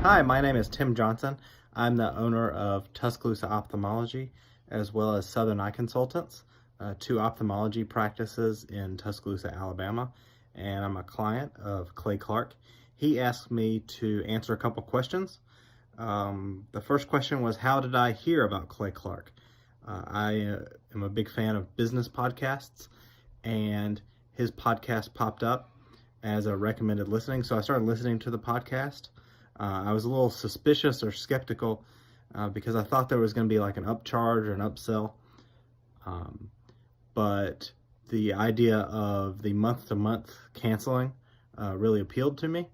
Hi, my name is Tim Johnson. I'm the owner of Tuscaloosa Ophthalmology as well as Southern Eye Consultants, two ophthalmology practices in Tuscaloosa, Alabama, and I'm a client of Clay Clark. He asked me to answer a couple questions. The first question was, how did I hear about Clay Clark? I am a big fan of business podcasts, and his podcast popped up as a recommended listening, so I started listening to the podcast. I was a little suspicious or skeptical because I thought there was going to be like an upcharge or an upsell. But the idea of the month-to-month canceling really appealed to me.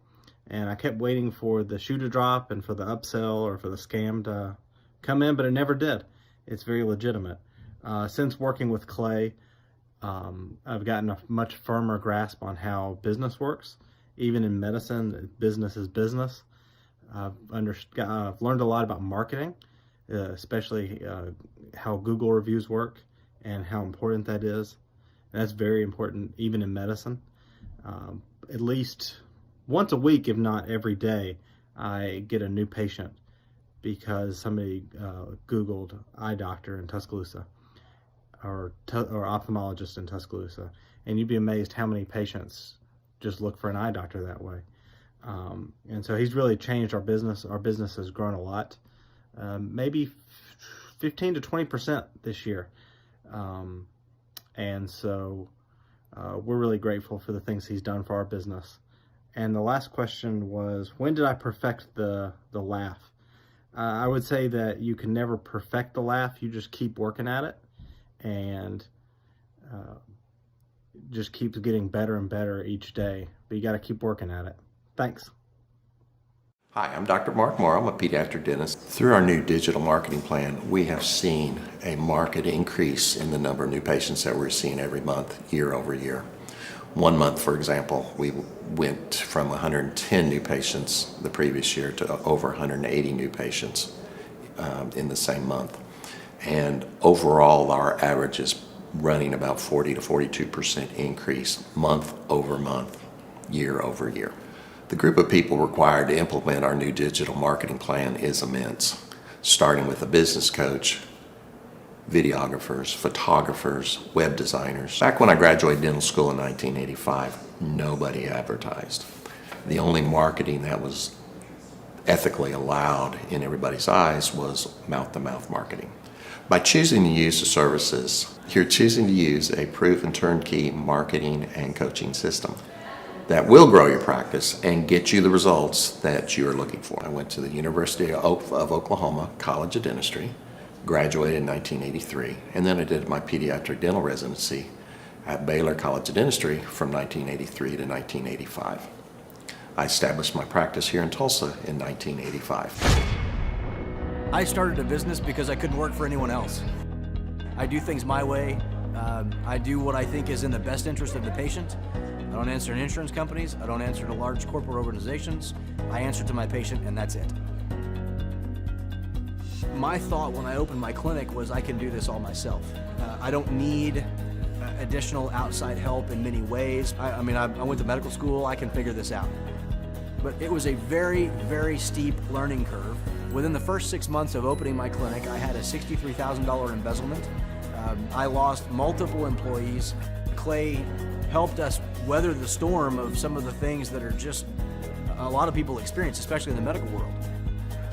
And I kept waiting for the shoe to drop and for the upsell or for the scam to come in, but it never did. It's very legitimate. Since working with Clay, I've gotten a much firmer grasp on how business works. Even in medicine, business is business. I've learned a lot about marketing, especially how Google reviews work and how important that is. And that's very important even in medicine. At least once a week, if not every day, I get a new patient because somebody Googled eye doctor in Tuscaloosa or ophthalmologist in Tuscaloosa. And you'd be amazed how many patients just look for an eye doctor that way. And so he's really changed our business. Our business has grown a lot, maybe 15 to 20% this year. And so we're really grateful for the things he's done for our business. And the last question was, when did I perfect the laugh? I would say that you can never perfect the laugh. You just keep working at it, and just keeps getting better and better each day. But you got to keep working at it. Thanks. Hi, I'm Dr. Mark Moore. I'm a pediatric dentist. Through our new digital marketing plan, we have seen a marked increase in the number of new patients that we're seeing every month, year over year. One month, for example, we went from 110 new patients the previous year to over 180 new patients in the same month. And overall, our average is running about 40 to 42% increase month over month, year over year. The group of people required to implement our new digital marketing plan is immense, starting with a business coach, videographers, photographers, web designers. Back when I graduated dental school in 1985, nobody advertised. The only marketing that was ethically allowed in everybody's eyes was mouth-to-mouth marketing. By choosing to use the services, you're choosing to use a proven turnkey marketing and coaching system that will grow your practice and get you the results that you're looking for. I went to the University of Oklahoma College of Dentistry, graduated in 1983, and then I did my pediatric dental residency at Baylor College of Dentistry from 1983 to 1985. I established my practice here in Tulsa in 1985. I started a business because I couldn't work for anyone else. I do things my way. I do what I think is in the best interest of the patient. I don't answer to insurance companies. I don't answer to large corporate organizations. I answer to my patient, and that's it. My thought when I opened my clinic was I can do this all myself. I don't need additional outside help in many ways. I went to medical school. I can figure this out. But it was a very, very steep learning curve. Within the first 6 months of opening my clinic, I had a $63,000 embezzlement. I lost multiple employees. Clay helped us weather the storm of some of the things that are just a lot of people experience, especially in the medical world.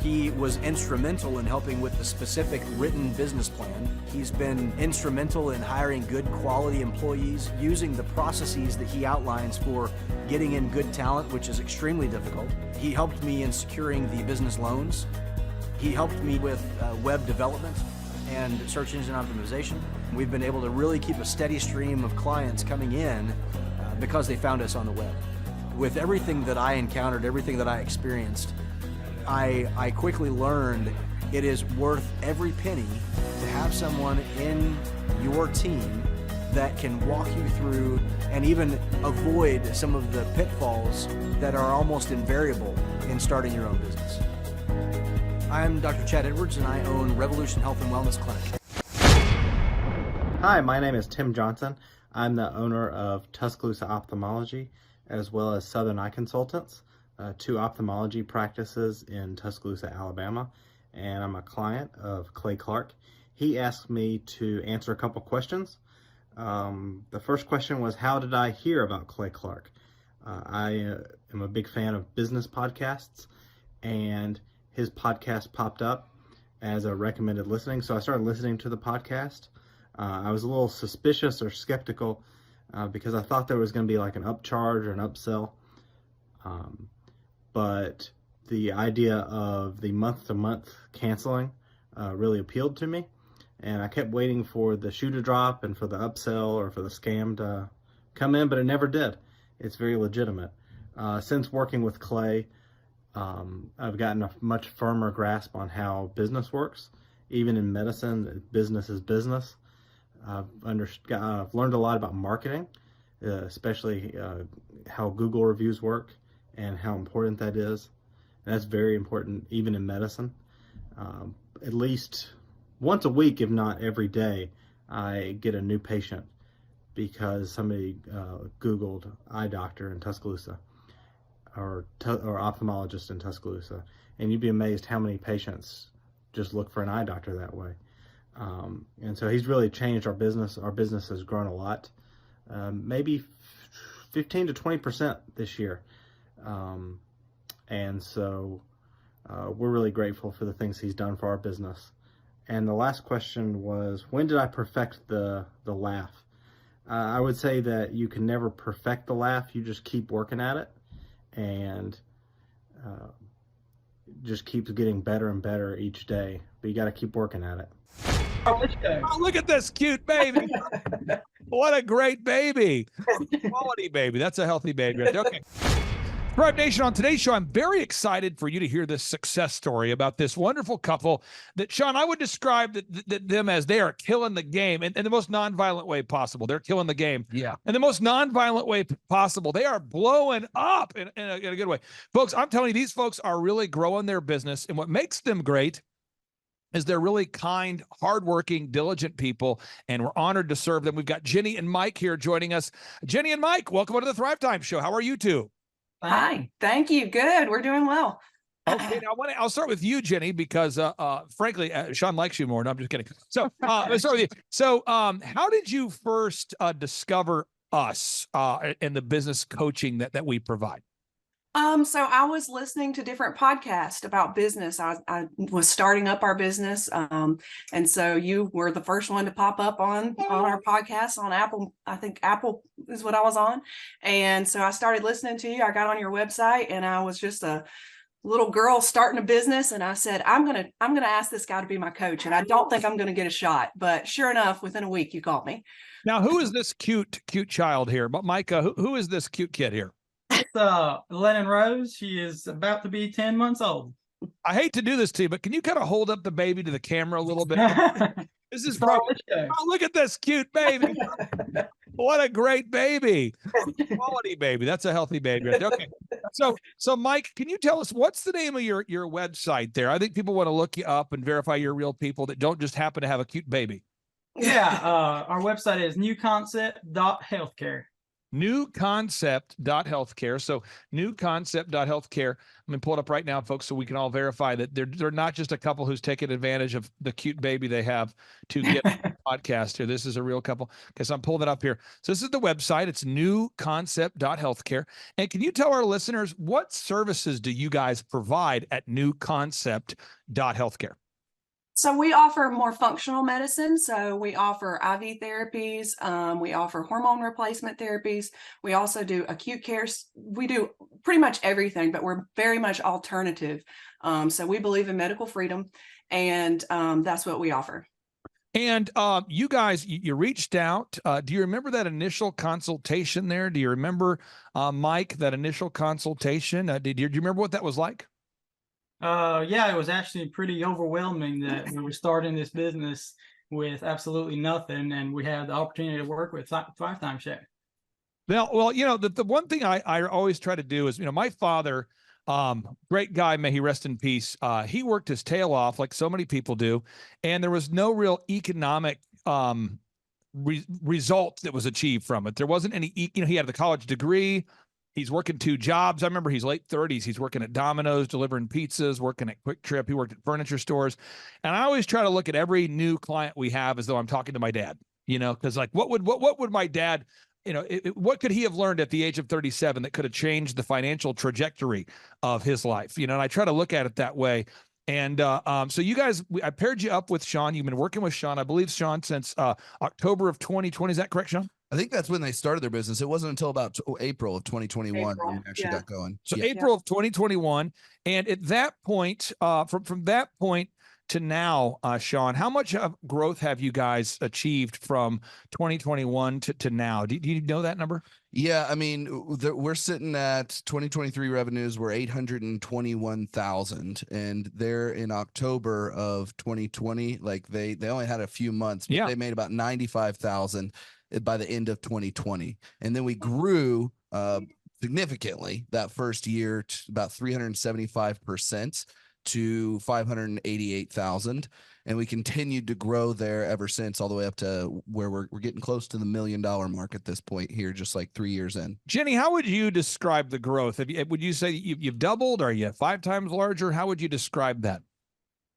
He was instrumental in helping with the specific written business plan. He's been instrumental in hiring good quality employees, using the processes that he outlines for getting in good talent, which is extremely difficult. He helped me in securing the business loans. He helped me with web development and search engine optimization. We've been able to really keep a steady stream of clients coming in because they found us on the web. With everything that I encountered, everything that I experienced, I quickly learned it is worth every penny to have someone in your team that can walk you through and even avoid some of the pitfalls that are almost invariable in starting your own business. I'm Dr. Chad Edwards, and I own Revolution Health and Wellness Clinic. Hi, my name is Tim Johnson. I'm the owner of Tuscaloosa Ophthalmology as well as Southern Eye Consultants, two ophthalmology practices in Tuscaloosa, Alabama, and I'm a client of Clay Clark. He asked me to answer a couple questions. The first question was, how did I hear about Clay Clark? I am a big fan of business podcasts, and his podcast popped up as a recommended listening, so I started listening to the podcast. I was a little suspicious or skeptical because I thought there was going to be like an upcharge or an upsell. But the idea of the month-to-month canceling really appealed to me, and I kept waiting for the shoe to drop and for the upsell or for the scam to come in, but it never did. It's very legitimate. Since working with Clay, I've gotten a much firmer grasp on how business works. Even in medicine, business is business. I've learned a lot about marketing, especially how Google reviews work and how important that is. And that's very important even in medicine. At least once a week, if not every day, I get a new patient because somebody Googled eye doctor in Tuscaloosa or ophthalmologist in Tuscaloosa. And you'd be amazed how many patients just look for an eye doctor that way. And so he's really changed our business. Our business has grown a lot, maybe 15 to 20% this year. And so we're really grateful for the things he's done for our business. And the last question was, when did I perfect the laugh? I would say that you can never perfect the laugh. You just keep working at it, and just keeps getting better and better each day. But you got to keep working at it. Oh, look at this cute baby. What a great baby. Quality baby. That's a healthy baby right there. Okay. Thrive Nation, on today's show, I'm very excited for you to hear this success story about this wonderful couple that, Sean, I would describe them as they are killing the game in the most nonviolent way possible. They're killing the game. Yeah. In the most nonviolent way possible. They are blowing up in a good way. Folks, I'm telling you, these folks are really growing their business. And what makes them great is they're really kind, hardworking, diligent people, and we're honored to serve them. We've got Jenny and Mike here joining us. Jenny and Mike, welcome to the Thrivetime Show. How are you two? Hi, thank you. Good. We're doing well. Okay, now I'll start with you, Jenny, because frankly, Sean likes you more. No, I'm just kidding. So, let's start with you. So, how did you first discover us and the business coaching that we provide? So I was listening to different podcasts about business. I was starting up our business. And so you were the first one to pop up on our podcast on Apple. I think Apple is what I was on. And so I started listening to you. I got on your website, and I was just a little girl starting a business. And I said, I'm going to ask this guy to be my coach. And I don't think I'm going to get a shot, but sure enough, within a week, you called me. Now, who is this cute child here? But Micah, who is this cute kid here? It's Lennon Rose. She is about to be 10 months old. I hate to do this to you, but can you kind of hold up the baby to the camera a little bit? This is probably, oh, look at this cute baby. What a great baby. Quality baby. That's a healthy baby right there. Okay. So Mike, can you tell us what's the name of your website there? I think people want to look you up and verify you're real people that don't just happen to have a cute baby. Yeah, our website is newconcept.healthcare. Newconcept.healthcare. So newconcept.healthcare. I'm going to pull it up right now, folks, so we can all verify that they're not just a couple who's taking advantage of the cute baby they have to get a podcast here. This is a real couple. Okay, so I'm pulling it up here. So this is the website. It's newconcept.healthcare. And can you tell our listeners, what services do you guys provide at newconcept.healthcare? So we offer more functional medicine. So we offer IV therapies. We offer hormone replacement therapies. We also do acute care. We do pretty much everything, but we're very much alternative. So we believe in medical freedom, and that's what we offer. And you guys, you reached out. Do you remember that initial consultation there? Do you remember, Mike, that initial consultation? Do you remember what that was like? Yeah, it was actually pretty overwhelming that we were starting this business with absolutely nothing, and we had the opportunity to work with Thrivetime Show. Well, you know, the one thing I always try to do is, you know, my father, great guy, may he rest in peace. He worked his tail off like so many people do, and there was no real economic result that was achieved from it. There wasn't any, he had the college degree. He's working 2 jobs. I remember he's late 30s. He's working at Domino's, delivering pizzas, working at Quick Trip. He worked at furniture stores. And I always try to look at every new client we have as though I'm talking to my dad, because like what would my dad, what could he have learned at the age of 37 that could have changed the financial trajectory of his life? And I try to look at it that way. And so you guys, I paired you up with Sean. You've been working with Sean, I believe, Sean, since October of 2020. Is that correct, Sean? I think that's when they started their business. It wasn't until about April of 2021 when we actually got going. So April of 2021. And at that point, from that point to now, Sean, how much of growth have you guys achieved from 2021 to now? Do you know that number? Yeah, I mean, we're sitting at 2023 revenues were 821,000, and they're in October of 2020. Like they only had a few months, but they made about 95,000 by the end of 2020, and then we grew significantly that first year to about 375% to 588,000. And we continued to grow there ever since, all the way up to where we're getting close to the $1 million mark at this point here, just like 3 years in. Jenny, how would you describe the growth? Would you say you've doubled? Are you 5 times larger? How would you describe that?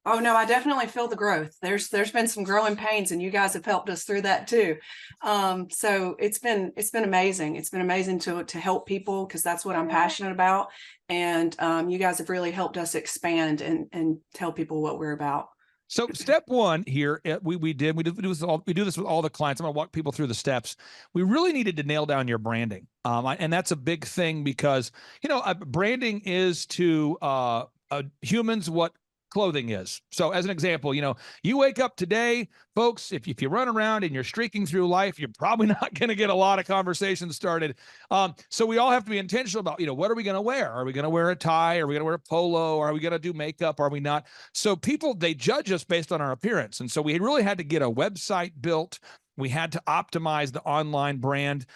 Oh no, I definitely feel the growth. There's been some growing pains, and you guys have helped us through that too. So it's been amazing. It's been amazing to help people, because that's what I'm passionate about. And you guys have really helped us expand and tell people what we're about. So step one here, we do this with all the clients. I'm gonna walk people through the steps. We really needed to nail down your branding, and that's a big thing, because branding is to humans what clothing is. So as an example, you wake up today, folks, if you run around and you're streaking through life, you're probably not going to get a lot of conversations started. So we all have to be intentional about, what are we going to wear? Are we going to wear a tie? Are we going to wear a polo? Are we going to do makeup? Are we not? So people, they judge us based on our appearance. And so we really had to get a website built. We had to optimize the online brand.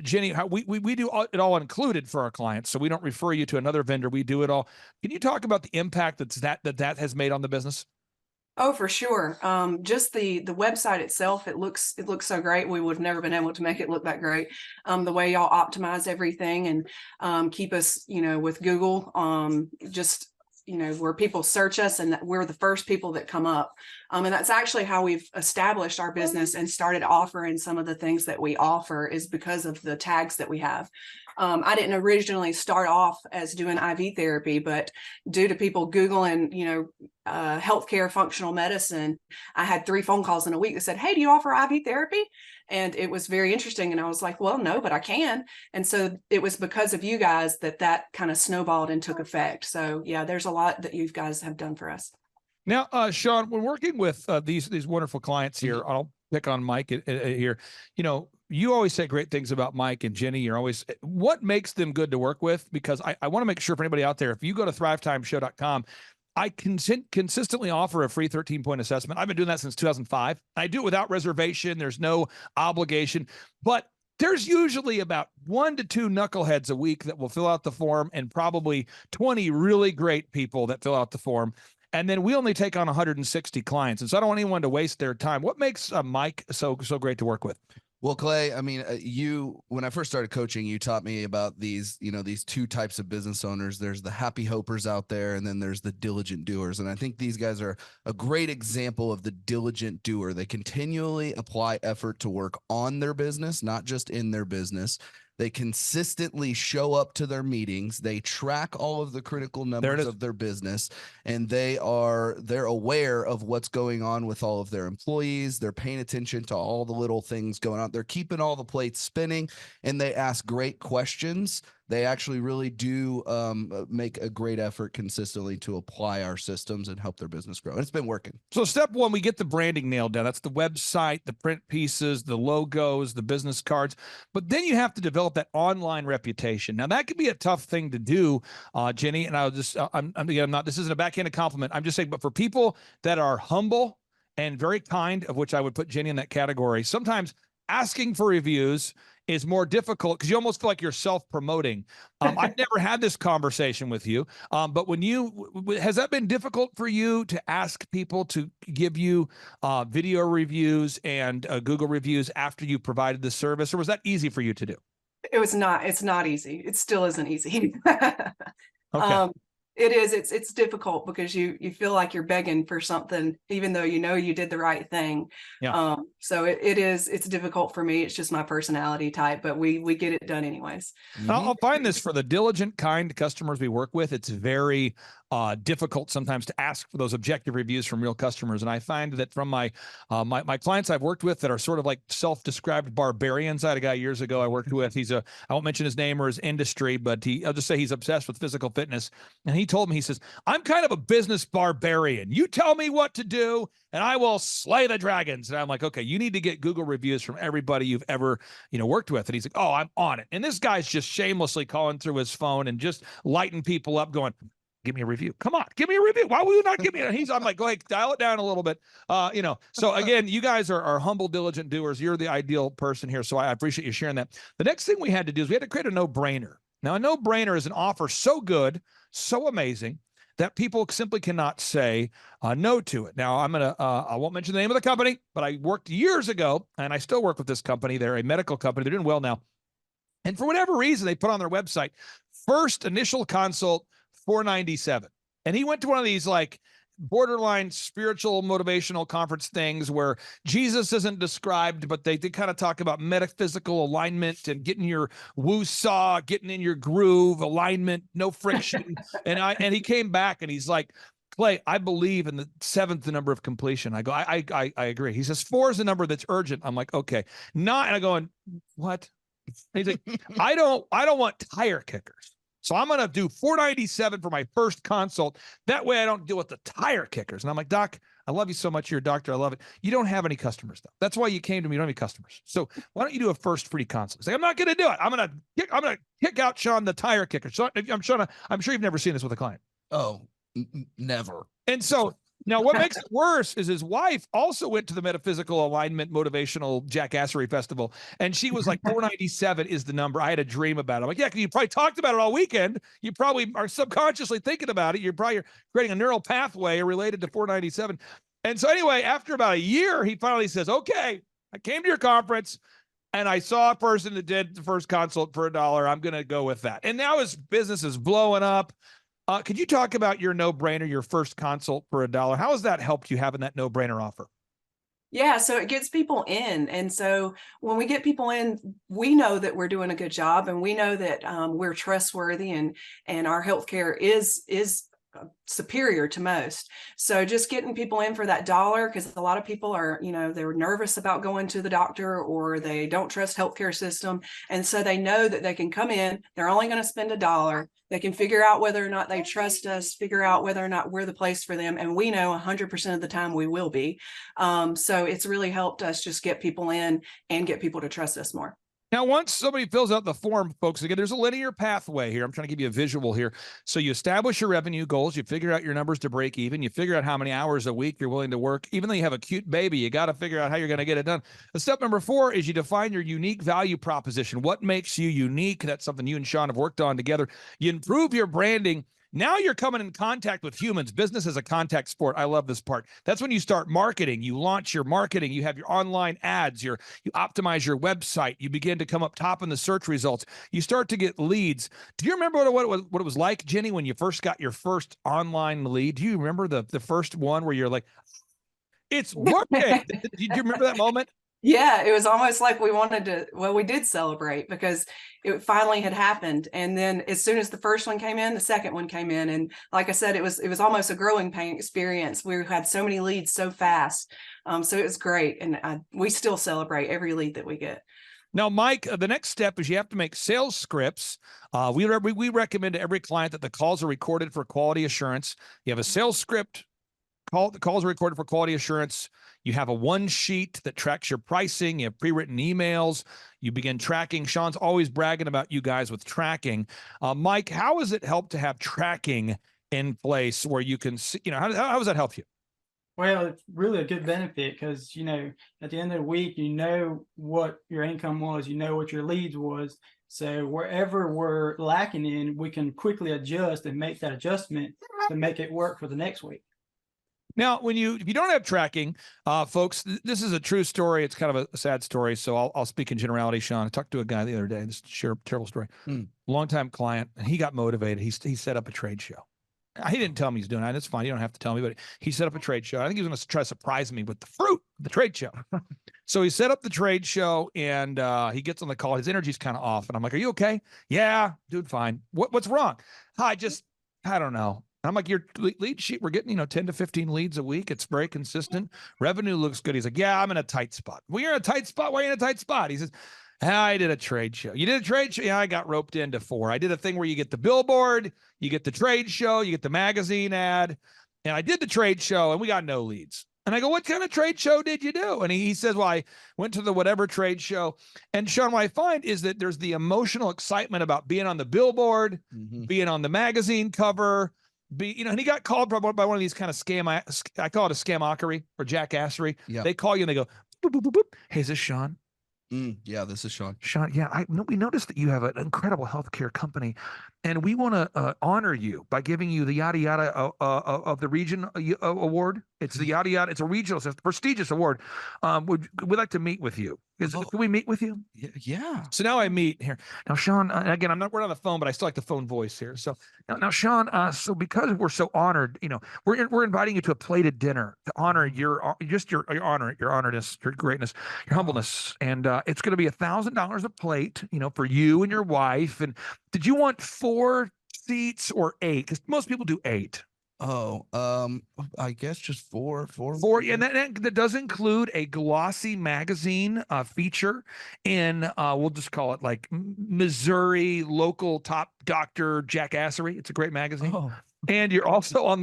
Jenny, we do it all included for our clients, so we don't refer you to another vendor. We do it all. Can you talk about the impact that has made on the business? Oh, for sure. Just the website itself, it looks so great. We would have never been able to make it look that great. The way y'all optimize everything and keep us, with Google, just where people search us, and that we're the first people that come up. And that's actually how we've established our business and started offering some of the things that we offer, is because of the tags that we have. I didn't originally start off as doing IV therapy, but due to people Googling, healthcare functional medicine, I had 3 phone calls in a week that said, "Hey, do you offer IV therapy?" And it was very interesting. And I was like, well, no, but I can. And so it was because of you guys that kind of snowballed and took effect. So yeah, there's a lot that you guys have done for us. Now, Sean, when working with these wonderful clients here, I'll pick on Mike here. You always say great things about Mike and Jenny. What makes them good to work with? Because I want to make sure for anybody out there, if you go to thrivetimeshow.com, I consistently offer a free 13-point assessment. I've been doing that since 2005. I do it without reservation. There's no obligation, but there's usually about 1 to 2 knuckleheads a week that will fill out the form, and probably 20 really great people that fill out the form. And then we only take on 160 clients. And so I don't want anyone to waste their time. What makes Mike so great to work with? Well, Clay, I mean, when I first started coaching, you taught me about these 2 types of business owners. There's the happy hopers out there, and then there's the diligent doers. And I think these guys are a great example of the diligent doer. They continually apply effort to work on their business, not just in their business. They consistently show up to their meetings. They track all of the critical numbers of their business, and they're aware of what's going on with all of their employees. They're paying attention to all the little things going on. They're keeping all the plates spinning, and they ask great questions. They actually really do make a great effort consistently to apply our systems and help their business grow. And it's been working. So step one, we get the branding nailed down. That's the website, the print pieces, the logos, the business cards. But then you have to develop that online reputation. Now that could be a tough thing to do, Jenny. And I'll just, this isn't a backhanded compliment. I'm just saying, but for people that are humble and very kind, of which I would put Jenny in that category, sometimes asking for reviews is more difficult because you almost feel like you're self-promoting. I've never had this conversation with you, but has that been difficult for you to ask people to give you video reviews and Google reviews after you provided the service, or was that easy for you to do? It's not easy. It still isn't easy. Okay. It's difficult because you feel like you're begging for something, even though you know you did the right thing. Yeah. So it's difficult for me. It's just my personality type, but we get it done anyways. I'll find this for the diligent, kind customers we work with. It's very difficult sometimes to ask for those objective reviews from real customers. And I find that from my clients I've worked with that are sort of like self-described barbarians. I had a guy years ago I worked with. I won't mention his name or his industry, but I'll just say he's obsessed with physical fitness. And he told me, he says, I'm kind of a business barbarian. You tell me what to do and I will slay the dragons. And I'm like, okay, you need to get Google reviews from everybody you've ever, worked with. And he's like, oh, I'm on it. And this guy's just shamelessly calling through his phone and just lighting people up going, give me a review. Come on, give me a review. Why will you not give me it? I'm like, go ahead, dial it down a little bit. So again, you guys are humble, diligent doers. You're the ideal person here. So I appreciate you sharing that. The next thing we had to do is we had to create a no-brainer. Now, a no-brainer is an offer so good, so amazing that people simply cannot say no to it. Now, I won't mention the name of the company, but I worked years ago and I still work with this company. They're a medical company. They're doing well now. And for whatever reason, they put on their website, first initial consult, $497. And he went to one of these like borderline spiritual motivational conference things where Jesus isn't described, but they kind of talk about metaphysical alignment and getting your woo-saw, getting in your groove, alignment, no friction. and he came back and he's like, Clay, I believe in the seventh, the number of completion. I go, I agree. He says 4 is the number that's urgent. I'm like, okay. And I'm going, what? He's like, I don't want tire kickers. So I'm going to do $497 for my first consult. That way I don't deal with the tire kickers. And I'm like, Doc, I love you so much. You're a doctor. I love it. You don't have any customers though. That's why you came to me. You don't have any customers. So why don't you do a first free consult? He's like, I'm not going to do it. I'm going to kick out Sean, the tire kicker. So I'm sure you've never seen this with a client. Oh, never. And so now what makes it worse is his wife also went to the Metaphysical Alignment Motivational Jackassery Festival. And she was like, 497 is the number. I had a dream about it. I'm like, yeah, you probably talked about it all weekend. You probably are subconsciously thinking about it. You're probably creating a neural pathway related to 497. And so anyway, after about a year, he finally says, okay, I came to your conference and I saw a person that did the first consult for $1. I'm going to go with that. And now his business is blowing up. Could you talk about your no-brainer, your first consult for $1? How has that helped you having that no-brainer offer? Yeah, so it gets people in. And so when we get people in, we know that we're doing a good job and we know that we're trustworthy and our healthcare is superior to most. So just getting people in for that $1, because a lot of people are, they're nervous about going to the doctor or they don't trust healthcare system. And so they know that they can come in, they're only going to spend $1. They can figure out whether or not they trust us, figure out whether or not we're the place for them. And we know 100% of the time we will be. So it's really helped us just get people in and get people to trust us more. Now, once somebody fills out the form, folks, again, there's a linear pathway here. I'm trying to give you a visual here. So you establish your revenue goals. You figure out your numbers to break even. You figure out how many hours a week you're willing to work. Even though you have a cute baby, you got to figure out how you're going to get it done. Step number 4 is you define your unique value proposition. What makes you unique? That's something you and Sean have worked on together. You improve your branding. Now you're coming in contact with humans. Business is a contact sport. I love this part. That's when you start marketing. You launch your marketing. You have your online ads. You optimize your website. You begin to come up top in the search results. You start to get leads. Do you remember what it was like, Jenny, when you first got your first online lead? Do you remember the first one where you're like, it's working? Did you remember that moment? Yeah, it was almost like we did celebrate because it finally had happened. And then as soon as the first one came in, the second one came in. And like I said, it was almost a growing pain experience. We had so many leads so fast. So it was great. And we still celebrate every lead that we get. Now, Mike, the next step is you have to make sales scripts. We recommend to every client that the calls are recorded for quality assurance. You have a sales script. The calls are recorded for quality assurance. You have a one sheet that tracks your pricing. You have pre-written emails. You begin tracking. Sean's always bragging about you guys with tracking. Mike, how has it helped to have tracking in place where you can see, how does that help you? Well, it's really a good benefit because, at the end of the week, what your income was, what your leads was. So wherever we're lacking in, we can quickly adjust and make that adjustment to make it work for the next week. Now, if you don't have tracking, folks, this is a true story. It's kind of a sad story, so I'll speak in generality. Sean, I talked to a guy the other day. This is a terrible story. Longtime client, and he got motivated. He set up a trade show. He didn't tell me he's doing it. It's fine. You don't have to tell me, but he set up a trade show. I think he was going to try to surprise me with the fruit of the trade show. So he set up the trade show, and he gets on the call. His energy's kind of off, and I'm like, "Are you okay?" "Yeah, dude, fine." What's wrong?" I don't know. I'm like, "Your lead sheet, we're getting 10 to 15 leads a week. It's very consistent. Revenue looks good." He's like, "Yeah, I'm in a tight spot." "Well, you're in a tight spot. Why are you in a tight spot?" He says, "I did a trade show." "You did a trade show?" "Yeah, I got roped into 4. I did a thing where you get the billboard, you get the trade show, you get the magazine ad. And I did the trade show and we got no leads." And I go, "What kind of trade show did you do?" And he says, "Well, I went to the whatever trade show." And Sean, what I find is that there's the emotional excitement about being on the billboard, being on the magazine cover, and he got called by one of these kind of I call it a scamockery or jackassery. Yeah. They call you and they go, boop, boop, boop, boop. "Hey, is this Sean?" Yeah, this is Sean. "Sean, yeah, we noticed that you have an incredible healthcare company, and we want to honor you by giving you the yada yada of the region award. It's the yada yada. It's a regional, it's a prestigious award. We'd like to meet with you. Can we meet with you?" Yeah. So now I meet here. Now, Sean, again, we're on the phone, but I still like the phone voice here. So now Sean, so because we're so honored, we're inviting you to a plated dinner to honor your honor, your honoredness, your greatness, your humbleness. And it's going to be $1,000 a plate, for you and your wife. And did you want 4 seats or 8? Because most people do 8. Oh, I guess just 4. 4, and that does include a glossy magazine feature in we'll just call it like Missouri local top doctor jackassery. It's a great magazine. Oh. And you're also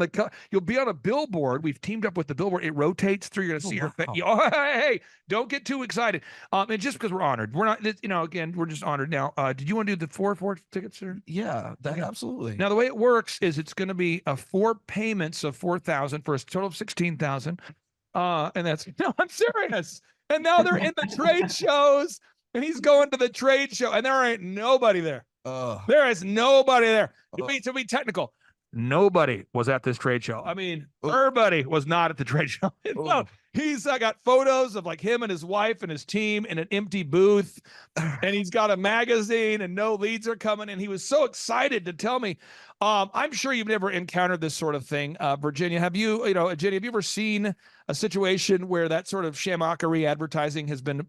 you'll be on a billboard. We've teamed up with the billboard. It rotates through. You're going to see her face. Hey, don't get too excited. And just because we're honored, we're not, again, we're just honored. Now, did you want to do the 4 tickets, sir? Yeah, absolutely. Now, the way it works is it's going to be 4 payments of $4,000 for a total of $16,000. And that's, no, I'm serious. And now they're in the trade shows, and he's going to the trade show, and there ain't nobody there. There is nobody there. To be technical, nobody was at this trade show. I mean, everybody was not at the trade show. No, he's got photos of like him and his wife and his team in an empty booth, and he's got a magazine and no leads are coming. And he was so excited to tell me. I'm sure you've never encountered this sort of thing, Virginia. Have you, Jenny, have you ever seen a situation where that sort of shamockery advertising has been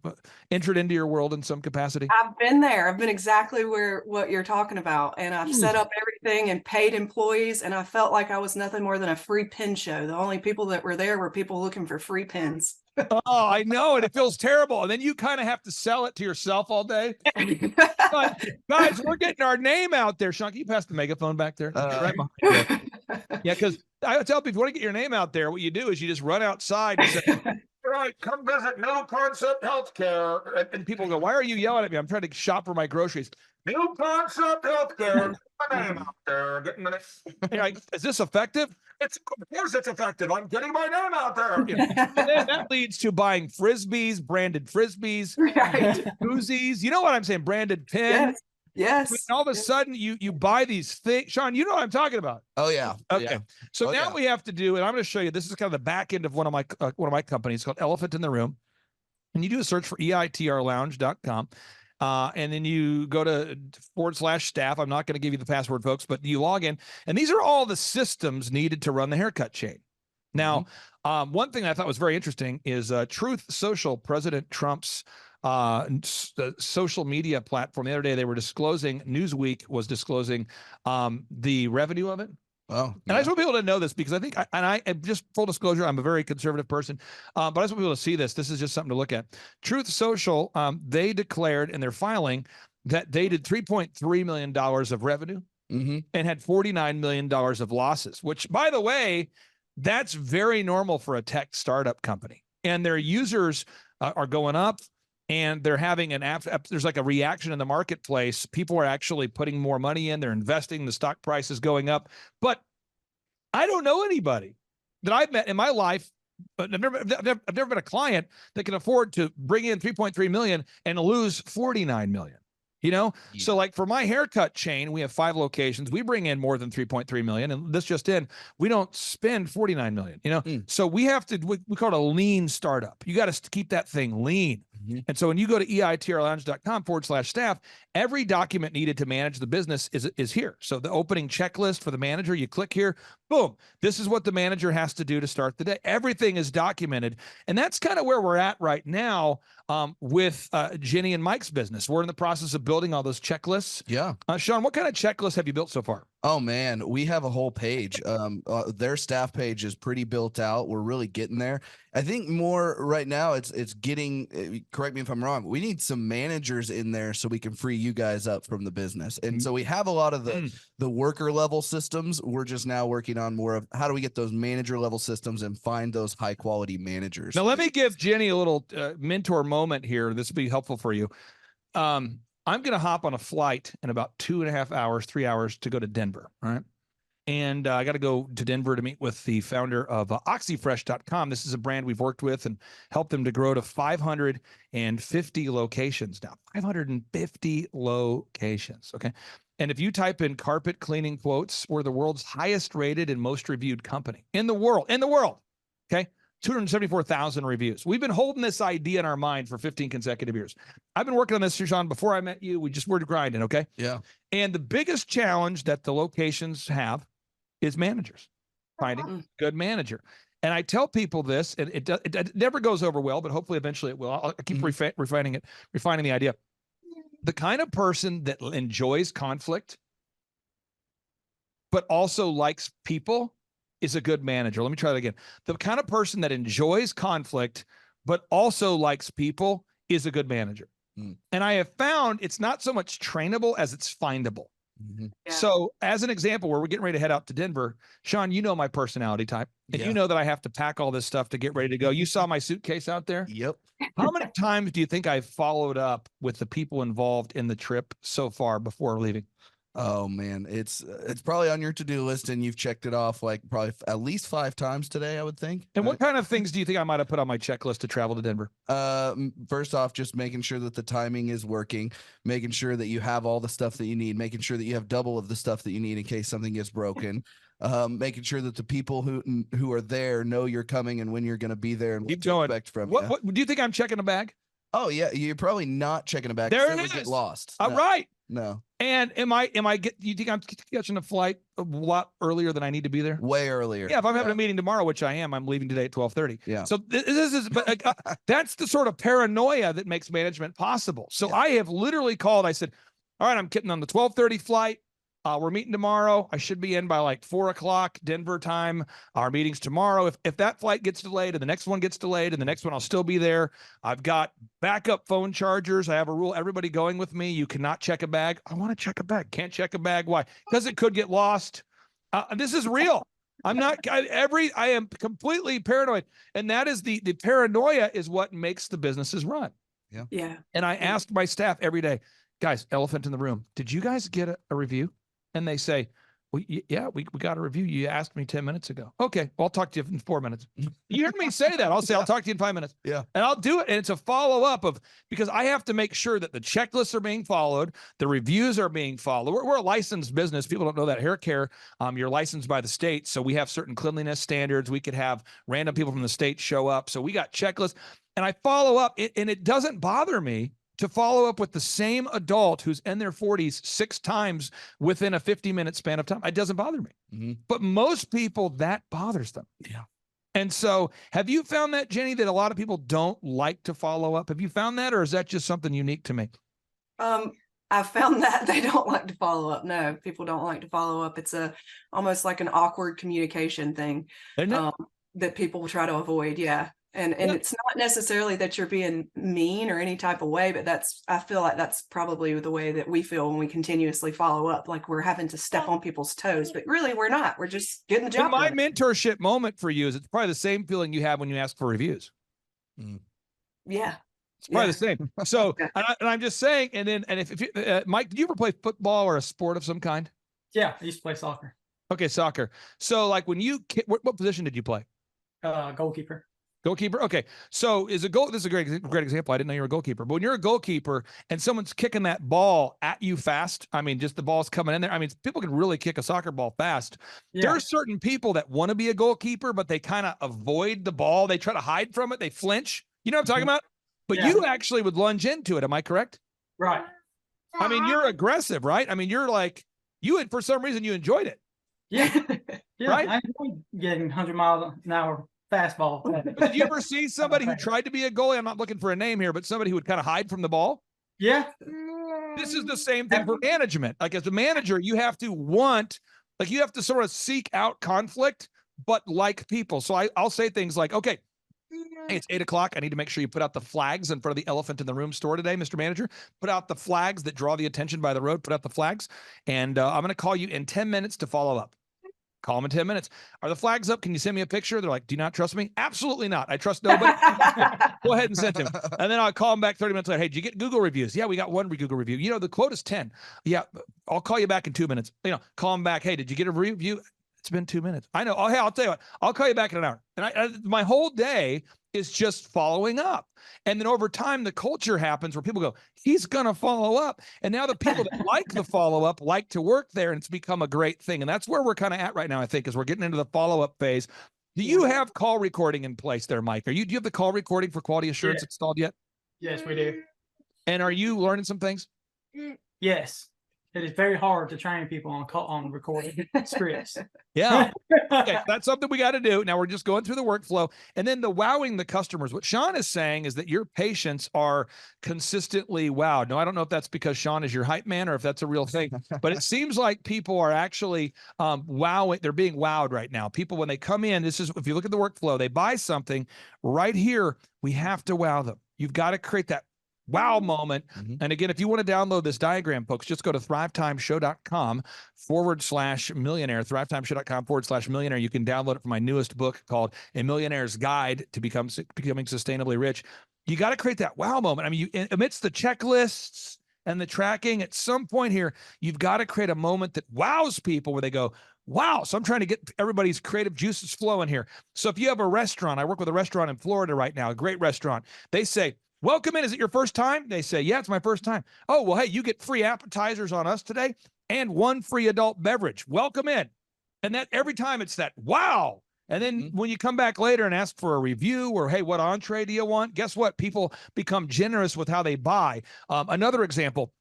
entered into your world in some capacity? I've been there. I've been exactly what you're talking about. And I've set up everything and paid employees. And I felt like I was nothing more than a free pin show. The only people that were there were people looking for free pins. Oh, I know. And it feels terrible. And then you kind of have to sell it to yourself all day. Guys, we're getting our name out there. Sean, can you pass the megaphone back there? Right behind you. Yeah, because I tell people, if you want to get your name out there, what you do is you just run outside and say, "All right, come visit New Concept Healthcare." And people go, "Why are you yelling at me? I'm trying to shop for my groceries." New Concept Healthcare. Get my name out there. You're like, "Is this effective?" Of course it's effective. I'm getting my name out there. And then that leads to buying frisbees, branded frisbees, koozies. You know what I'm saying? Branded pins. Yes. And all of a sudden, you buy these things. Sean, you know what I'm talking about. Oh yeah. Okay. Yeah. So now we have to do, and I'm going to show you. This is kind of the back end of one of my companies called Elephant in the Room, and you do a search for eitrlounge.com. And then you go to /staff. I'm not going to give you the password, folks, but you log in, and these are all the systems needed to run the haircut chain. Now, one thing I thought was very interesting is Truth Social, President Trump's social media platform. The other day, they were disclosing, Newsweek was disclosing the revenue of it. Oh, and I just want people to know this because I think, I just full disclosure, I'm a very conservative person, but I just want people to see this. This is just something to look at. Truth Social, they declared in their filing that they did $3.3 million of revenue and had $49 million of losses, which, by the way, that's very normal for a tech startup company. And their users are going up. And they're having there's like a reaction in the marketplace. People are actually putting more money in. They're investing. The stock price is going up. But I don't know anybody that I've met in my life, but I've never been a client that can afford to bring in 3.3 million and lose 49 million. You know, Yeah. so like for my haircut chain, we have 5 locations. We bring in more than 3.3 million, and this just in, we don't spend 49 million. You know, so we have to. We call it a lean startup. You got to keep that thing lean. And so when you go to eitrlounge.com/staff, every document needed to manage the business is here. So the opening checklist for the manager, you click here, boom. This is what the manager has to do to start the day. Everything is documented, and that's kind of where we're at right now with Jenny and Mike's business. We're in the process of building all those checklists. Yeah. Sean, what kind of checklists have you built so far? Oh man, we have a whole page. Their staff page is pretty built out. We're really getting there. I think more right now it's getting, correct me if I'm wrong, we need some managers in there so we can free you guys up from the business. And so we have a lot of the worker level systems. We're just now working on more of how do we get those manager level systems and find those high quality managers. Now let me give Jenny a little mentor moment here. This will be helpful for you. I'm going to hop on a flight in about 2.5 hours, 3 hours to go to Denver. All right. And I got to go to Denver to meet with the founder of oxyfresh.com. This is a brand we've worked with and helped them to grow to 550 locations now. 550 locations. Okay. And if you type in carpet cleaning quotes, we're the world's highest rated and most reviewed company in the world. Okay. 274,000 reviews. We've been holding this idea in our mind for 15 consecutive years. I've been working on this, Sean, before I met you. We just were grinding, okay? Yeah. And the biggest challenge that the locations have is managers, finding good manager. And I tell people this, and it never goes over well, but hopefully eventually it will. I'll keep refining the idea. The kind of person that enjoys conflict, but also likes people is a good manager. Let me try that again. The kind of person that enjoys conflict, but also likes people is a good manager. And I have found it's not so much trainable as it's findable. Yeah. So as an example, where we're getting ready to head out to Denver, Sean, you know my personality type, and you know that I have to pack all this stuff to get ready to go. You saw my suitcase out there? Yep. How many times do you think I've followed up with the people involved in the trip so far before leaving? Oh man, it's probably on your to-do list and you've checked it off like probably at least 5 times today, I would think. And what kind of things do you think I might have put on my checklist to travel to Denver? First off, just making sure that the timing is working, making sure that you have all the stuff that you need, making sure that you have double of the stuff that you need in case something gets broken. Making sure that the people who are there know you're coming and when you're going to be there and what to expect from you. What do you think I'm checking a bag? Oh yeah, you're probably not checking a bag. There it is. Get lost. All right. No. And you think I'm catching a flight a lot earlier than I need to be there? Way earlier. Yeah. If I'm having a meeting tomorrow, which I am, I'm leaving today at 12:30. Yeah. So this is, but that's the sort of paranoia that makes management possible. So I have literally called. I said, all right, I'm getting on the 12:30 flight. We're meeting tomorrow. I should be in by like 4 o'clock Denver time. Our meeting's tomorrow. If that flight gets delayed and the next one gets delayed and the next one, I'll still be there. I've got backup phone chargers. I have a rule. Everybody going with me, you cannot check a bag. I want to check a bag. Can't check a bag. Why? Because it could get lost. This is real. I'm not I am completely paranoid. And that is the paranoia is what makes the businesses run. Yeah. Yeah. And I asked my staff every day, guys, elephant in the room, did you guys get a review? And they say, well, yeah, we got a review. You asked me 10 minutes ago. Okay, well, I'll talk to you in 4 minutes. You heard me say that. I'll say, I'll talk to you in 5 minutes. Yeah. And I'll do it. And it's a follow-up because I have to make sure that the checklists are being followed, the reviews are being followed. We're a licensed business. People don't know that. Hair care, you're licensed by the state. So we have certain cleanliness standards. We could have random people from the state show up. So we got checklists. And I follow up, and it doesn't bother me to follow up with the same adult who's in their 40s 6 times within a 50-minute span of time. It doesn't bother me. But most people, that bothers them. Yeah. And so have you found that, Jenny, that a lot of people don't like to follow up? Have you found that, or is that just something unique to me? I found that they don't like to follow up. No, people don't like to follow up. It's almost like an awkward communication thing that people try to avoid. Yeah. And it's not necessarily that you're being mean or any type of way, but I feel like that's probably the way that we feel when we continuously follow up, like we're having to step on people's toes, but really we're not. We're just getting the job done. My mentorship moment for you is it's probably the same feeling you have when you ask for reviews. Yeah. It's probably the same. So, and I'm just saying, and if you, Mike, did you ever play football or a sport of some kind? Yeah, I used to play soccer. Okay, soccer. So like when what position did you play? Goalkeeper. Goalkeeper. Okay. So this is a great example. I didn't know you were a goalkeeper, but when you're a goalkeeper and someone's kicking that ball at you fast, I mean, just the ball's coming in there. I mean, people can really kick a soccer ball fast. There are certain people that want to be a goalkeeper, but they kind of avoid the ball. They try to hide from it. They flinch. You know what I'm talking about? But you actually would lunge into it. Am I correct? Right. I mean, you're aggressive, right? I mean, you're like, for some reason you enjoyed it. Yeah. Yeah. Right? I enjoy getting 100-mile-an-hour fastball. Did you ever see somebody who tried to be a goalie? I'm not looking for a name here, but somebody who would kind of hide from the ball. Yeah. This is the same thing for management. Like as a manager, you have to sort of seek out conflict, but like people. So I'll say things like, okay, hey, it's 8:00. I need to make sure you put out the flags in front of the elephant in the room store today, Mr. Manager. Put out the flags that draw the attention by the road. Put out the flags. And I'm going to call you in 10 minutes to follow up. Call them in 10 minutes. Are the flags up? Can you send me a picture? They're like, do you not trust me? Absolutely not. I trust nobody. Go ahead and send them. And then I'll call them back 30 minutes later. Hey, did you get Google reviews? Yeah, we got one Google review. You know, the quote is 10. Yeah, I'll call you back in 2 minutes. You know, call them back. Hey, did you get a review? It's been 2 minutes. I know. Oh, hey, I'll tell you what. I'll call you back in an hour. And my whole day is just following up. And then over time, the culture happens where people go, he's going to follow up. And now the people that like the follow-up like to work there, and it's become a great thing. And that's where we're kind of at right now, I think, is we're getting into the follow-up phase. Do you have call recording in place there, Mike? Do you have the call recording for quality assurance installed yet? Yes, we do. And are you learning some things? Yes. It is very hard to train people on recording scripts. Yeah. Okay. That's something we got to do. Now we're just going through the workflow, and then the wowing the customers. What Sean is saying is that your patients are consistently wowed. Now, I don't know if that's because Sean is your hype man or if that's a real thing, but it seems like people are actually wowing. They're being wowed right now. People, when they come in, if you look at the workflow, they buy something right here. We have to wow them. You've got to create that wow moment. And again, if you want to download this diagram, folks, just go to thrivetimeshow.com/millionaire, thrivetimeshow.com/millionaire. You can download it from my newest book called A Millionaire's Guide to Becoming Sustainably Rich. You got to create that wow moment. I mean, amidst the checklists and the tracking, at some point here, you've got to create a moment that wows people where they go, wow. So I'm trying to get everybody's creative juices flowing here. So if you have a restaurant, I work with a restaurant in Florida right now, a great restaurant. They say, welcome in. Is it your first time? They say, yeah, it's my first time. Oh, well, hey, you get free appetizers on us today and one free adult beverage. Welcome in. And that every time it's that, wow. And then when you come back later and ask for a review or, hey, what entree do you want? Guess what? People become generous with how they buy. Another example,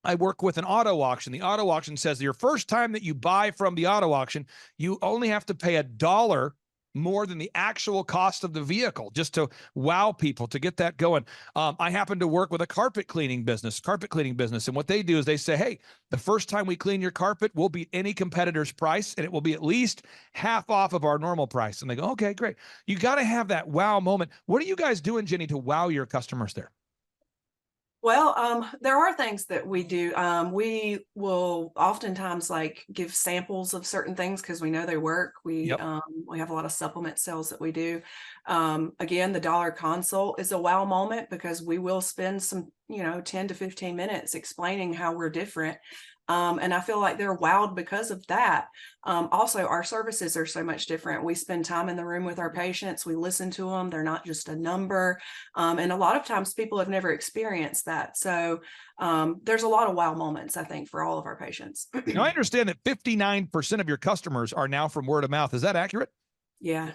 I work with an auto auction. The auto auction says your first time that you buy from the auto auction, you only have to pay $1 more than the actual cost of the vehicle just to wow people, to get that going. I happen to work with a carpet cleaning business. And what they do is they say, hey, the first time we clean your carpet, we'll beat any competitor's price, and it will be at least half off of our normal price. And they go, okay, great. You got to have that wow moment. What are you guys doing, Jenny, to wow your customers there? Well, there are things that we do. We will oftentimes give samples of certain things because we know they work. We have a lot of supplement sales that we do. Again, the dollar consult is a wow moment because we will spend some, 10 to 15 minutes explaining how we're different. And I feel like they're wowed because of that. Also, our services are so much different. We spend time in the room with our patients. We listen to them. They're not just a number. And a lot of times people have never experienced that. So there's a lot of wow moments, I think, for all of our patients. Now, I understand that 59% of your customers are now from word of mouth. Is that accurate? Yeah.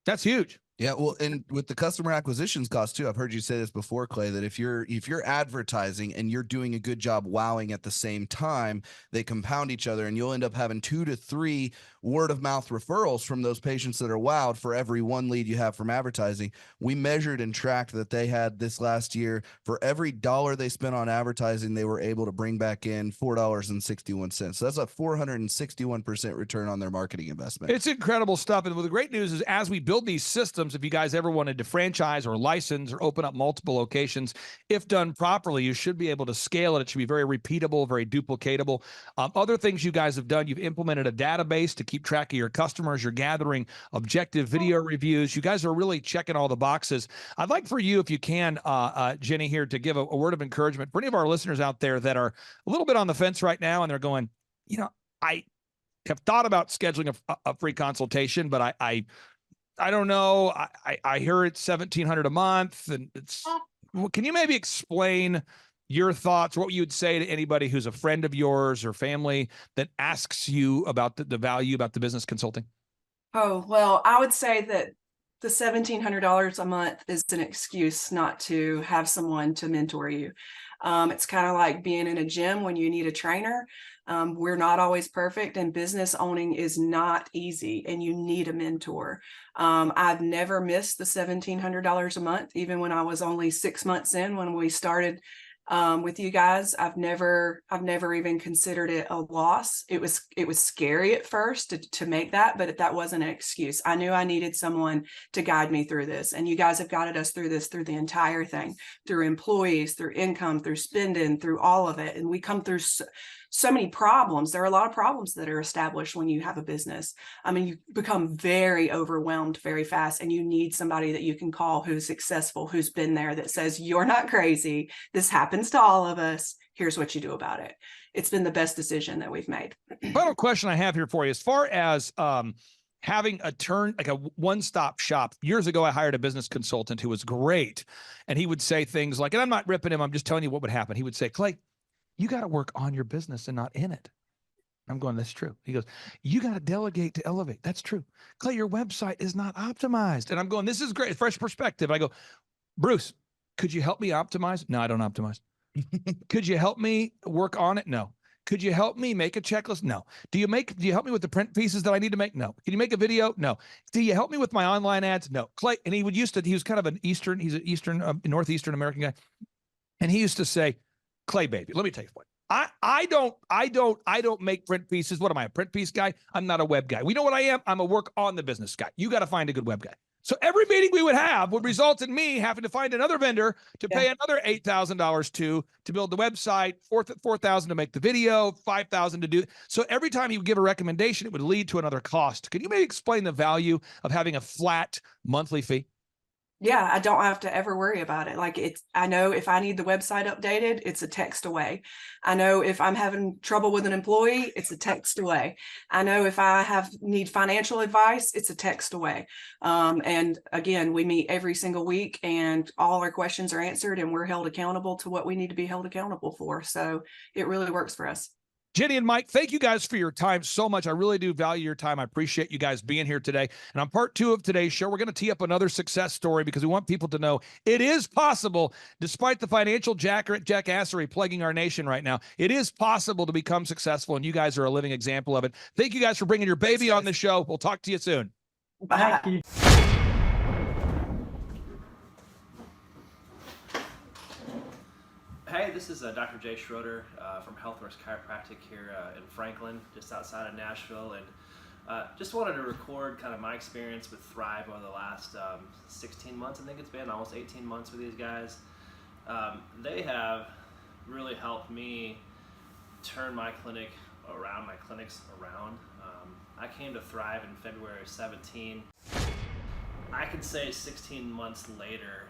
That's huge. Yeah, well, and with the customer acquisitions cost too, I've heard you say this before, Clay, that if you're advertising and you're doing a good job wowing at the same time, they compound each other, and you'll end up having 2 to 3 word of mouth referrals from those patients that are wowed for every 1 lead you have from advertising. We measured and tracked that they had this last year, for every $1 they spent on advertising, they were able to bring back in $4.61. So that's a 461% return on their marketing investment. It's incredible stuff. And the great news is, as we build these systems, if you guys ever wanted to franchise or license or open up multiple locations, if done properly, you should be able to scale it. It should be very repeatable, very duplicatable. Other things you guys have done, you've implemented a database to keep track of your customers. You're gathering objective video reviews. You guys are really checking all the boxes. I'd like for you, if you can, Jenny, here, to give a word of encouragement for any of our listeners out there that are a little bit on the fence right now, and they're going, I have thought about scheduling a free consultation, but I I don't know. I hear it's 1,700 a month, and can you maybe explain your thoughts, what you would say to anybody who's a friend of yours or family that asks you about the value about the business consulting? Oh, well, I would say that the $1,700 a month is an excuse not to have someone to mentor you. It's kind of like being in a gym when you need a trainer. We're not always perfect, and business owning is not easy, and you need a mentor. I've never missed the $1,700 a month, even when I was only 6 months in when we started with you guys. I've never even considered it a loss. It was scary at first to make that, but that wasn't an excuse. I knew I needed someone to guide me through this, and you guys have guided us through this, through the entire thing, through employees, through income, through spending, through all of it. And we come through so many problems. There are a lot of problems that are established when you have a business. I mean, you become very overwhelmed very fast, and you need somebody that you can call who's successful, who's been there, that says, you're not crazy. This happens to all of us. Here's what you do about it. It's been the best decision that we've made. Final question I have here for you, as far as having like a one-stop shop. Years ago, I hired a business consultant who was great. And he would say things like, and I'm not ripping him, I'm just telling you what would happen. He would say, Clay, you got to work on your business and not in it. I'm going, that's true. He goes, you got to delegate to elevate. That's true. Clay, your website is not optimized. And I'm going, this is great. Fresh perspective. I go, Bruce, could you help me optimize? No, I don't optimize. Could you help me work on it? No. Could you help me make a checklist? No. Do you help me with the print pieces that I need to make? No. Can you make a video? No. Do you help me with my online ads? No. Clay, and he was kind of he's an Eastern, Northeastern American guy. And he used to say, Clay, baby, let me tell you what. I don't make print pieces. What am I, a print piece guy? I'm not a web guy. We know what I am. I'm a work on the business guy. You got to find a good web guy. So every meeting we would have would result in me having to find another vendor to pay another $8,000 to build the website, $4,000 to make the video, $5,000 to do. So every time he would give a recommendation, it would lead to another cost. Can you maybe explain the value of having a flat monthly fee? Yeah, I don't have to ever worry about it. Like, I know if I need the website updated, it's a text away. I know if I'm having trouble with an employee, it's a text away. I know if I need financial advice, it's a text away. And again, we meet every single week, and all our questions are answered, and we're held accountable to what we need to be held accountable for. So it really works for us. Jenny and Mike, thank you guys for your time so much. I really do value your time. I appreciate you guys being here today. And on part 2 of today's show, we're going to tee up another success story because we want people to know it is possible, despite the financial jackassery plaguing our nation right now. It is possible to become successful, and you guys are a living example of it. Thank you guys for bringing your baby on the show. We'll talk to you soon. Bye. Thank you. Hey, this is Dr. Jay Schroeder from Healthworks Chiropractic here in Franklin, just outside of Nashville, and just wanted to record kind of my experience with Thrive over the last 16 months. I think it's been almost 18 months with these guys. They have really helped me turn my clinics around. I came to Thrive in February of 17. I could say 16 months later,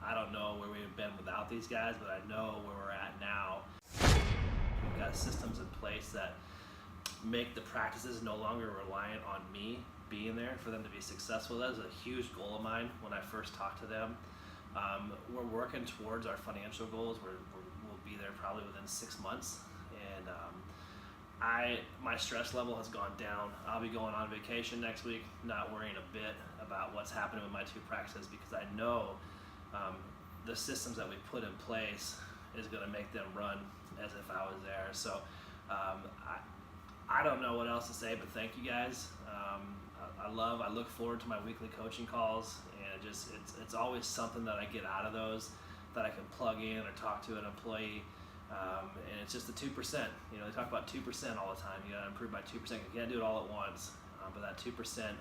I don't know where we would have been without these guys, but I know where we're at now. We've got systems in place that make the practices no longer reliant on me being there for them to be successful. That was a huge goal of mine when I first talked to them. We're working towards our financial goals. We'll be there probably within 6 months. And my stress level has gone down. I'll be going on vacation next week, not worrying a bit about what's happening with my 2 practices, because I know the systems that we put in place is going to make them run as if I was there. So I don't know what else to say, but thank you guys. I look forward to my weekly coaching calls, and it's always something that I get out of those that I can plug in or talk to an employee. And it's just the 2%. You know, they talk about 2% all the time. You got to improve by 2%. You can't do it all at once. But that 2%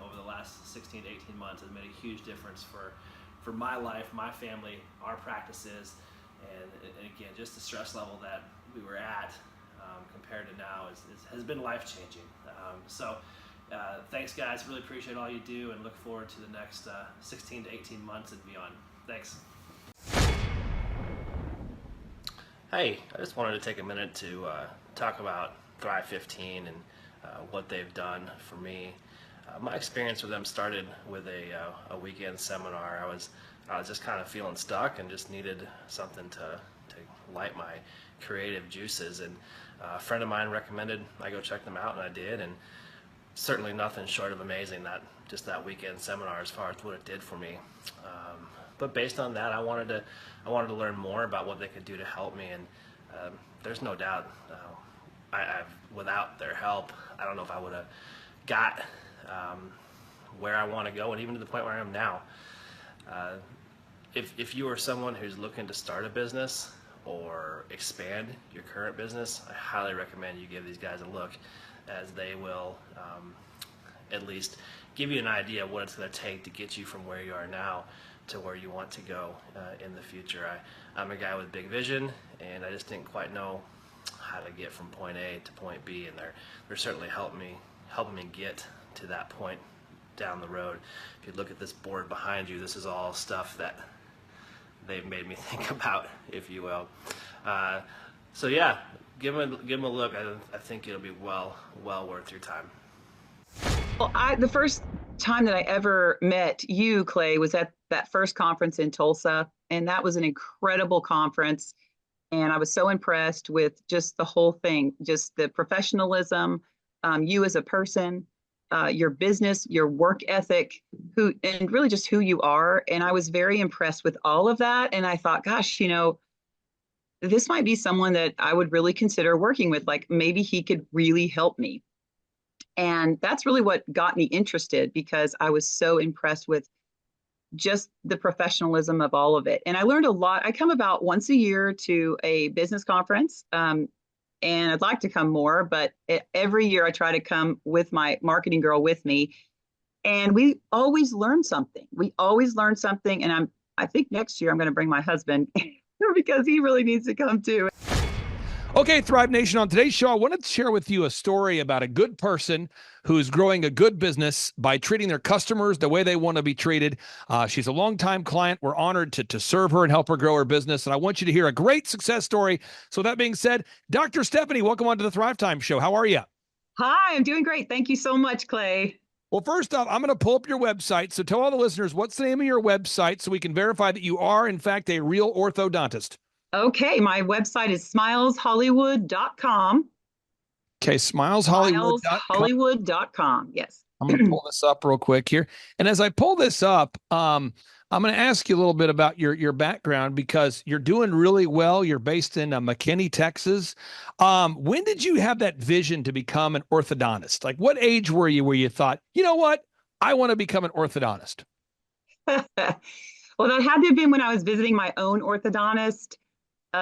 over the last 16 to 18 months has made a huge difference for my life, my family, our practices, and again, just the stress level that we were at compared to now has been life-changing. So thanks, guys. Really appreciate all you do, and look forward to the next 16 to 18 months and beyond. Thanks. Hey, I just wanted to take a minute to talk about Thrive 15 and what they've done for me. My experience with them started with a weekend seminar. I was just kind of feeling stuck and just needed something to light my creative juices. And a friend of mine recommended I go check them out, and I did. And certainly nothing short of amazing, that weekend seminar as far as what it did for me. But based on that, I wanted to learn more about what they could do to help me. And there's no doubt, without their help, I don't know if I would have got where I want to go, and even to the point where I am now. If you are someone who's looking to start a business or expand your current business, I highly recommend you give these guys a look, as they will at least give you an idea of what it's going to take to get you from where you are now to where you want to go in the future. I'm a guy with big vision, and I just didn't quite know how to get from point A to point B, and they're certainly helping me get to that point down the road. If you look at this board behind you, this is all stuff that they've made me think about, if you will. So yeah, give them a look. I think it'll be well worth your time. Well, the first time that I ever met you, Clay, was at that first conference in Tulsa, and that was an incredible conference. And I was so impressed with just the whole thing, just the professionalism, you as a person, your business, your work ethic, and really just who you are. And I was very impressed with all of that. And I thought, gosh, this might be someone that I would really consider working with. Like maybe he could really help me. And that's really what got me interested, because I was so impressed with just the professionalism of all of it. And I learned a lot. I come about once a year to a business conference, and I'd like to come more, but every year I try to come with my marketing girl with me. And we always learn something. And I think next year I'm going to bring my husband because he really needs to come too. Okay, Thrive Nation, on today's show, I wanted to share with you a story about a good person who's growing a good business by treating their customers the way they want to be treated. She's a longtime client. We're honored to serve her and help her grow her business. And I want you to hear a great success story. So that being said, Dr. Stephanie, welcome on to the Thrivetime show. How are you? Hi, I'm doing great. Thank you so much, Clay. Well, first off, I'm going to pull up your website. So tell all the listeners, what's the name of your website so we can verify that you are, in fact, a real orthodontist? Okay, my website is smileshollywood.com. Okay, smileshollywood.com. Yes. I'm going to pull this up real quick here. And as I pull this up, I'm going to ask you a little bit about your background, because you're doing really well. You're based in McKinney, Texas. When did you have that vision to become an orthodontist? Like what age were you where you thought, you know what, I want to become an orthodontist? Well, that had to have been when I was visiting my own orthodontist.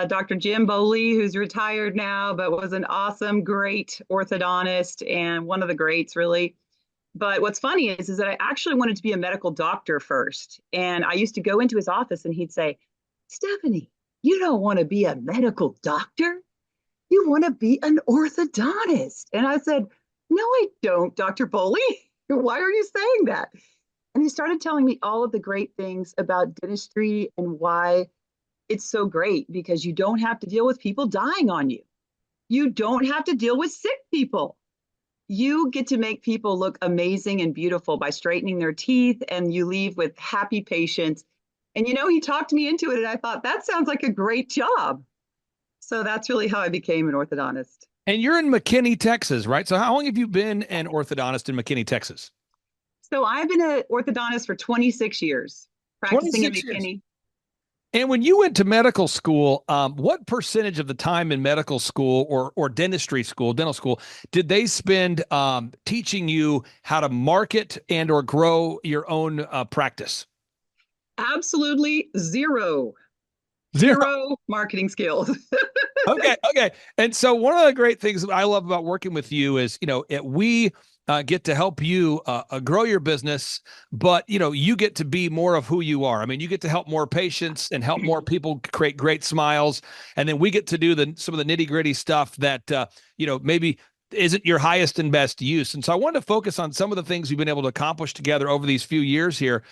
Dr. Jim Boley, who's retired now, but was an awesome, great orthodontist and one of the greats, really. But what's funny is that I actually wanted to be a medical doctor first. And I used to go into his office and he'd say, Stephanie, you don't want to be a medical doctor. You want to be an orthodontist. And I said, no, I don't, Dr. Boley. Why are you saying that? And he started telling me all of the great things about dentistry and why it's so great, because you don't have to deal with people dying on you. You don't have to deal with sick people. You get to make people look amazing and beautiful by straightening their teeth, and you leave with happy patients. And, he talked me into it, and I thought, that sounds like a great job. So that's really how I became an orthodontist. And you're in McKinney, Texas, right? So how long have you been an orthodontist in McKinney, Texas? So I've been an orthodontist for 26 years, practicing in McKinney. Years. And when you went to medical school, what percentage of the time in medical school or dental school, did they spend teaching you how to market and or grow your own practice? Absolutely zero marketing skills. Okay. And so one of the great things I love about working with you is, we get to help you grow your business, but you get to be more of who you are. I mean, you get to help more patients and help more people create great smiles, and then we get to do some of the nitty gritty stuff that maybe isn't your highest and best use. And so I wanted to focus on some of the things we've been able to accomplish together over these few years here.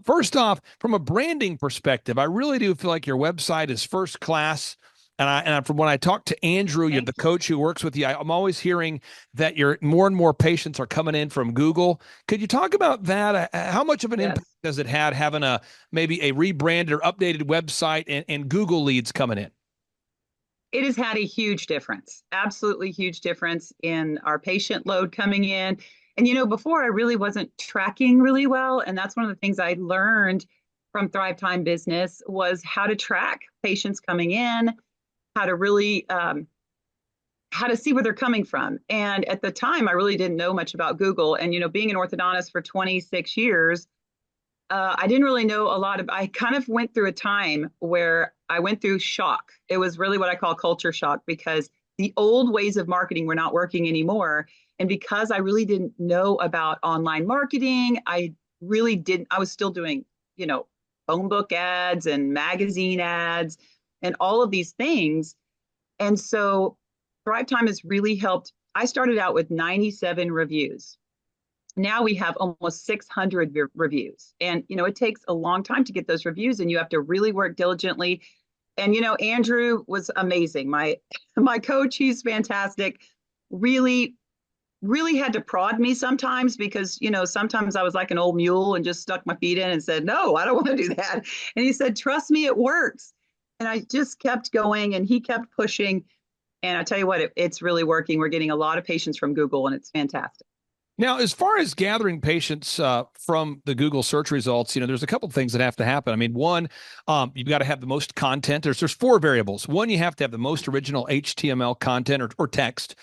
First off, from a branding perspective, I really do feel like your website is first class. From when I talk to Andrew, you're the coach who works with you, I'm always hearing that you're more and more patients are coming in from Google. Could you talk about that? How much of an impact has it had having maybe a rebranded or updated website and Google leads coming in? It has had a huge difference, absolutely huge difference in our patient load coming in. And, before I really wasn't tracking really well. And that's one of the things I learned from Thrivetime Business was how to track patients coming in, how to really, how to see where they're coming from. And at the time, I really didn't know much about Google. And, being an orthodontist for 26 years, I didn't really know a lot I kind of went through a time where I went through shock. It was really what I call culture shock because the old ways of marketing were not working anymore. And because I really didn't know about online marketing, I was still doing, phone book ads and magazine ads and all of these things. And so Thrivetime has really helped. I started out with 97 reviews. Now we have almost 600 reviews. And, it takes a long time to get those reviews and you have to really work diligently. And, Andrew was amazing. My coach, he's fantastic. Really, really had to prod me sometimes because, sometimes I was like an old mule and just stuck my feet in and said, no, I don't want to do that. And he said, trust me, it works. And I just kept going and he kept pushing. And I tell you what, it's really working. We're getting a lot of patients from Google and it's fantastic. Now, as far as gathering patients from the Google search results, there's a couple of things that have to happen. I mean, one, you've got to have the most content. There's 4 variables. One, you have to have the most original HTML content or text.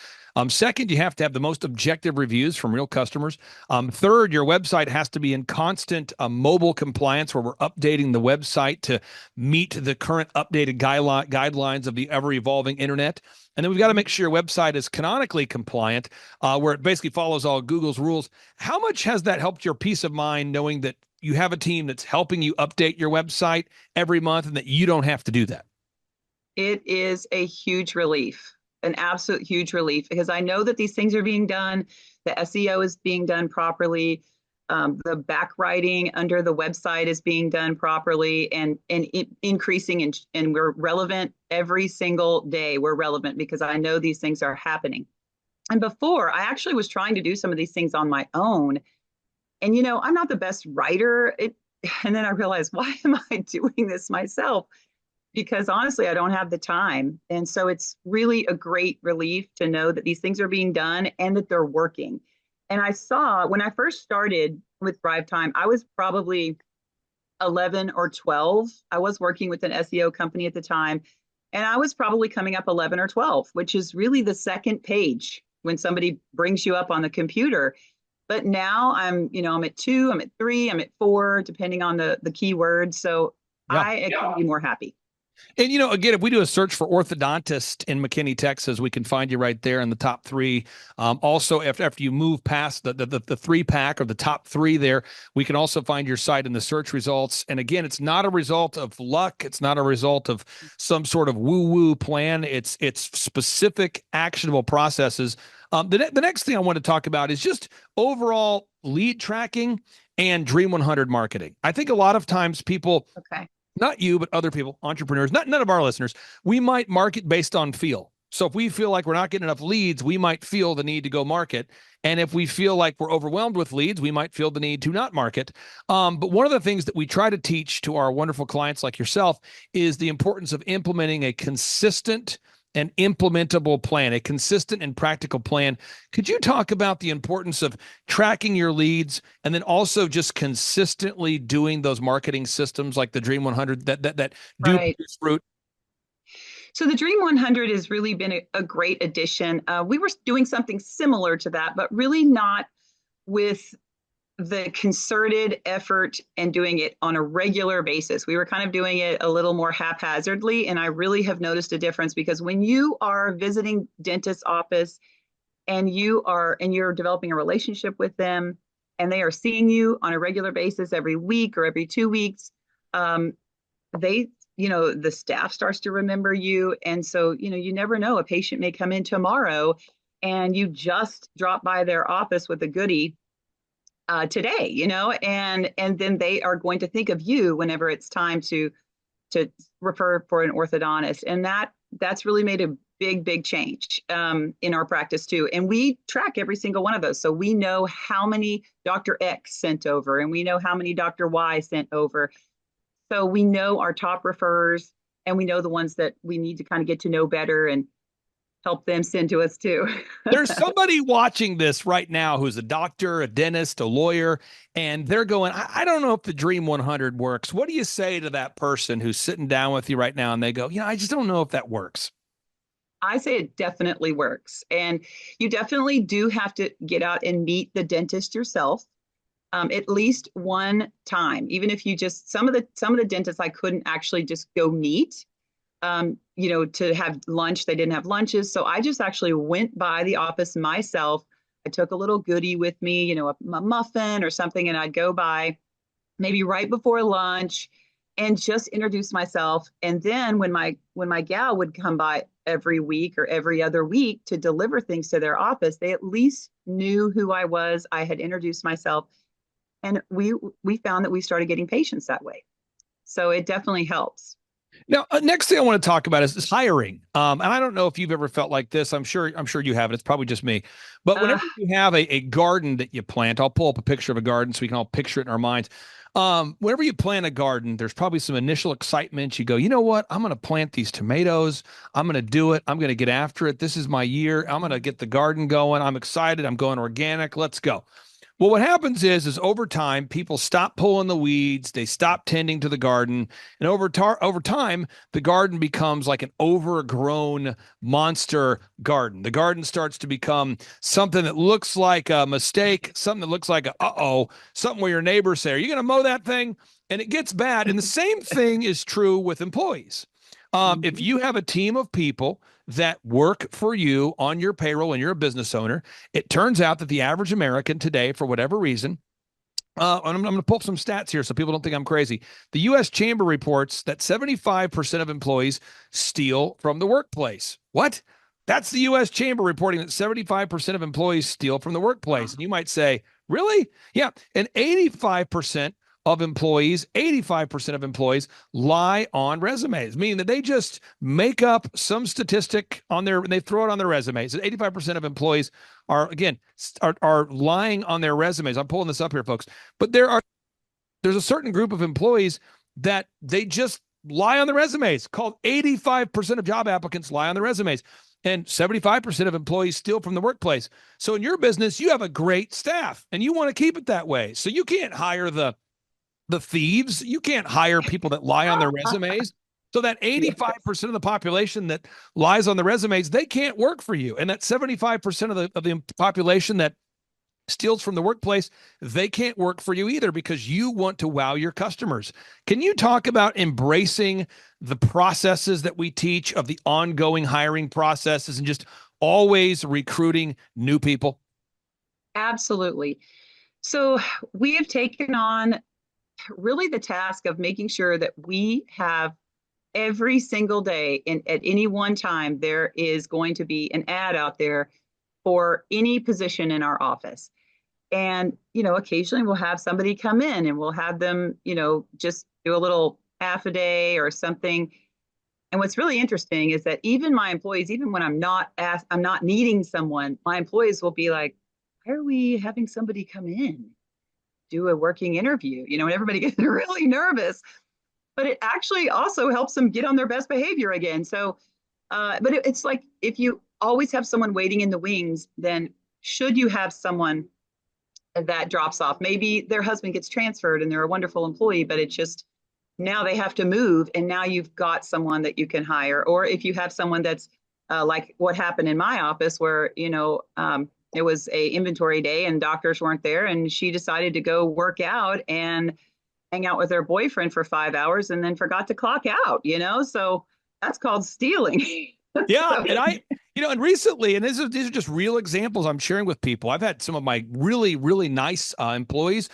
Second, you have to have the most objective reviews from real customers. Third, your website has to be in constant mobile compliance where we're updating the website to meet the current updated guidelines of the ever-evolving internet. And then we've got to make sure your website is canonically compliant, where it basically follows all Google's rules. How much has that helped your peace of mind knowing that you have a team that's helping you update your website every month and that you don't have to do that? It is a huge relief, an absolute huge relief, because I know that these things are being done. The SEO is being done properly. The backwriting under the website is being done properly and increasing, and we're relevant every single day. We're relevant because I know these things are happening. And before, I actually was trying to do some of these things on my own. And, I'm not the best writer. And then I realized, why am I doing this myself? Because honestly, I don't have the time. And so it's really a great relief to know that these things are being done and that they're working. And I saw when I first started with Thrivetime, I was probably 11 or 12. I was working with an SEO company at the time, and I was probably coming up 11 or 12, which is really the second page when somebody brings you up on the computer. But now I'm at 2, I'm at 3, I'm at 4, depending on the keyword. So I couldn't be more happy. And, again, if we do a search for orthodontist in McKinney, Texas, we can find you right there in the top 3. Also, after you move past the 3-pack or the top 3 there, we can also find your site in the search results. And again, it's not a result of luck. It's not a result of some sort of woo-woo plan. It's specific actionable processes. The next thing I want to talk about is just overall lead tracking and Dream 100 marketing. I think a lot of times people... Okay. Not you, but other people, entrepreneurs, none of our listeners, we might market based on feel. So if we feel like we're not getting enough leads, we might feel the need to go market. And if we feel like we're overwhelmed with leads, we might feel the need to not market. But one of the things that we try to teach to our wonderful clients like yourself is the importance of implementing a consistent and implementable plan, a consistent and practical plan. Could you talk about the importance of tracking your leads and then also just consistently doing those marketing systems like the Dream 100 that do produce fruit? So the Dream 100 has really been a great addition. We were doing something similar to that, but really not with the concerted effort and doing it on a regular basis. We were kind of doing it a little more haphazardly. And I really have noticed a difference because when you are visiting dentist's office and you're developing a relationship with them and they are seeing you on a regular basis every week or every 2 weeks, the staff starts to remember you. And so, you never know, a patient may come in tomorrow and you just drop by their office with a goodie today, and then they are going to think of you whenever it's time to refer for an orthodontist. And that that's really made a big change in our practice too. And we track every single one of those. So we know how many Dr. X sent over, and we know how many Dr. Y sent over. So we know our top referrers, and we know the ones that we need to kind of get to know better and help them send to us too. There's somebody watching this right now who's a doctor, a dentist, a lawyer, and they're going, I don't know if the Dream 100 works. What do you say to that person who's sitting down with you right now and they go, I just don't know if that works? I say it definitely works. And you definitely do have to get out and meet the dentist yourself. At least one time, even if you just, some of the dentists I couldn't actually just go meet, to have lunch. They didn't have lunches. So I just actually went by the office myself. I took a little goodie with me, a muffin or something, and I'd go by maybe right before lunch and just introduce myself. And then when my gal would come by every week or every other week to deliver things to their office, they at least knew who I was. I had introduced myself, and we found that we started getting patients that way. So it definitely helps. Now, next thing I want to talk about is hiring. And I don't know if you've ever felt like this. I'm sure you haven't. It's probably just me. But whenever you have a garden that you plant, I'll pull up a picture of a garden so we can all picture it in our minds. Whenever you plant a garden, there's probably some initial excitement. You go, you know what? I'm going to plant these tomatoes. I'm going to do it. I'm going to get after it. This is my year. I'm going to get the garden going. I'm excited. I'm going organic. Let's go. Well, what happens is over time, people stop pulling the weeds. They stop tending to the garden. And over time, the garden becomes like an overgrown monster garden. The garden starts to become something that looks like a mistake, something that looks like something where your neighbors say, are you going to mow that thing? And it gets bad. And the same thing is true with employees. If you have a team of people that work for you on your payroll and you're a business owner, it turns out that the average American today, for whatever reason, I'm going to pull up some stats here so people don't think I'm crazy. The U.S. Chamber reports that 75% of employees steal from the workplace. What? That's the U.S. Chamber reporting that 75% of employees steal from the workplace. And you might say, really? Yeah. And 85% of employees lie on resumes, meaning that they just make up some statistic and they throw it on their resumes. And 85% of employees are lying on their resumes. I'm pulling this up here, folks. But there's a certain group of employees that they just lie on the resumes, called 85% of job applicants lie on the resumes. And 75% of employees steal from the workplace. So in your business, you have a great staff and you want to keep it that way. So you can't hire the thieves. You can't hire people that lie on their resumes. So that 85% of the population that lies on the resumes, they can't work for you. And that 75% of the population that steals from the workplace, they can't work for you either because you want to wow your customers. Can you talk about embracing the processes that we teach of the ongoing hiring processes and just always recruiting new people? Absolutely. So we have taken on really the task of making sure that we have every single day at any one time, there is going to be an ad out there for any position in our office. And, occasionally we'll have somebody come in and we'll have them, just do a little half a day or something. And what's really interesting is that even my employees, even when I'm not needing someone, my employees will be like, why are we having somebody come in, do a working interview? And everybody gets really nervous, but it actually also helps them get on their best behavior again. So, but it's like, if you always have someone waiting in the wings, then should you have someone that drops off, maybe their husband gets transferred and they're a wonderful employee, but it's just, now they have to move and now you've got someone that you can hire. Or if you have someone that's like what happened in my office where, it was a inventory day and doctors weren't there and she decided to go work out and hang out with her boyfriend for 5 hours and then forgot to clock out, so that's called stealing. Yeah. And and recently, and these are just real examples I'm sharing with people. I've had some of my really, really nice employees.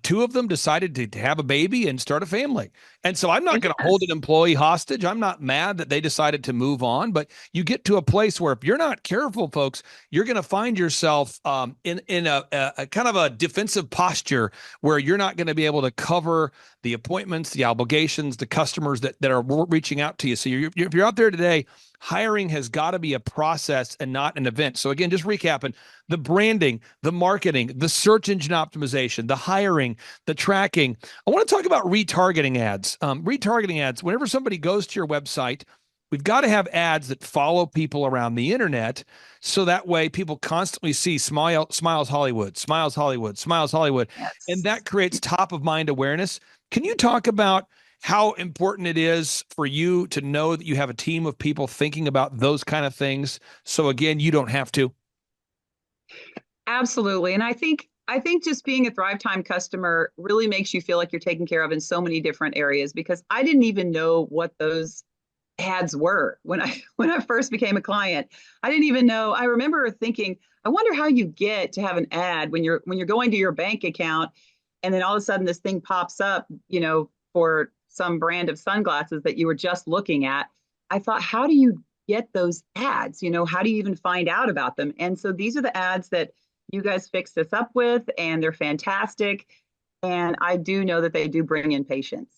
Two of them decided to have a baby and start a family. And so I'm not going to hold an employee hostage. I'm not mad that they decided to move on, but you get to a place where if you're not careful, folks, you're going to find yourself in a kind of a defensive posture where you're not going to be able to cover the appointments, the obligations, the customers that are reaching out to you. So if you're out there today hiring has got to be a process and not an event. So again, just recapping: the branding, the marketing, the search engine optimization, the hiring, the tracking. I want to talk about retargeting ads. Retargeting ads, whenever somebody goes to your website, we've got to have ads that follow people around the internet, so that way people constantly see Smiles Hollywood, Smiles Hollywood, Smiles Hollywood, and Yes. that creates top of mind awareness. Can you talk about how important it is for you to know that you have a team of people thinking about those kind of things, so again, you don't have to? Absolutely. And I think just being a Thrivetime customer really makes you feel like you're taken care of in so many different areas, because I didn't even know what those ads were when I first became a client. I didn't even know. I remember thinking, I wonder how you get to have an ad when you're going to your bank account, and then all of a sudden this thing pops up, for some brand of sunglasses that you were just looking at. I thought, how do you get those ads? How do you even find out about them? And so these are the ads that you guys fixed this up with, and they're fantastic. And I do know that they do bring in patients.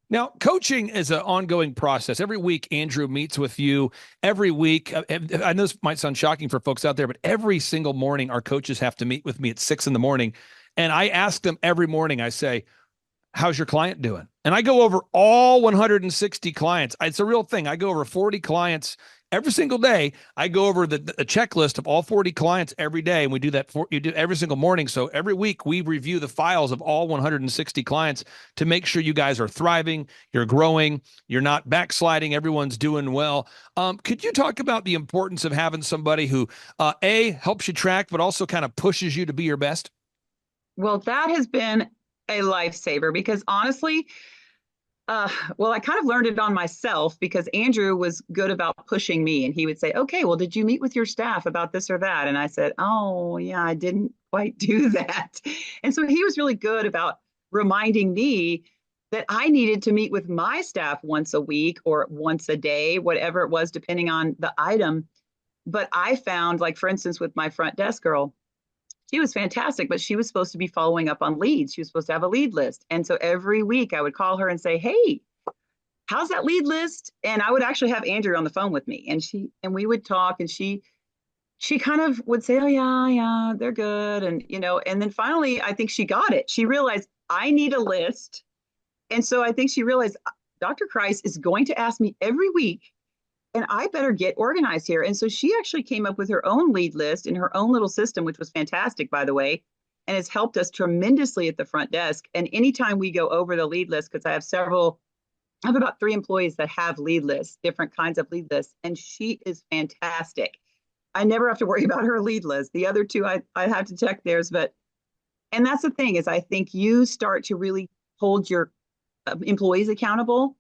Now, coaching is an ongoing process. Every week, Andrew meets with you. Every week, I know this might sound shocking for folks out there, but every single morning, our coaches have to meet with me at 6 a.m. And I ask them every morning, I say, how's your client doing? And I go over all 160 clients. It's a real thing. I go over 40 clients every single day. I go over the checklist of all 40 clients every day. And we do that you do every single morning. So every week we review the files of all 160 clients to make sure you guys are thriving, you're growing, you're not backsliding, everyone's doing well. Could you talk about the importance of having somebody who, A, helps you track, but also kind of pushes you to be your best? Well, that has been a lifesaver, because honestly, well, I kind of learned it on myself, because Andrew was good about pushing me, and he would say, okay, well, did you meet with your staff about this or that? And I said, oh, yeah, I didn't quite do that. And so he was really good about reminding me that I needed to meet with my staff once a week or once a day, whatever it was, depending on the item. But I found, like, for instance, with my front desk girl, she was fantastic, but she was supposed to be following up on leads. She was supposed to have a lead list. And so every week I would call her and say, hey, how's that lead list? And I would actually have Andrew on the phone with me, and we would talk, and she kind of would say, oh yeah, they're good. And then finally, I think she got it. She realized I need a list. And so I think she realized Dr. Kreis is going to ask me every week, and I better get organized here. And so she actually came up with her own lead list in her own little system, which was fantastic, by the way, and has helped us tremendously at the front desk. And anytime we go over the lead list, because I have about 3 employees that have lead lists, different kinds of lead lists, and she is fantastic. I never have to worry about her lead list. The other 2, I have to check theirs. And that's the thing, is I think you start to really hold your employees accountable,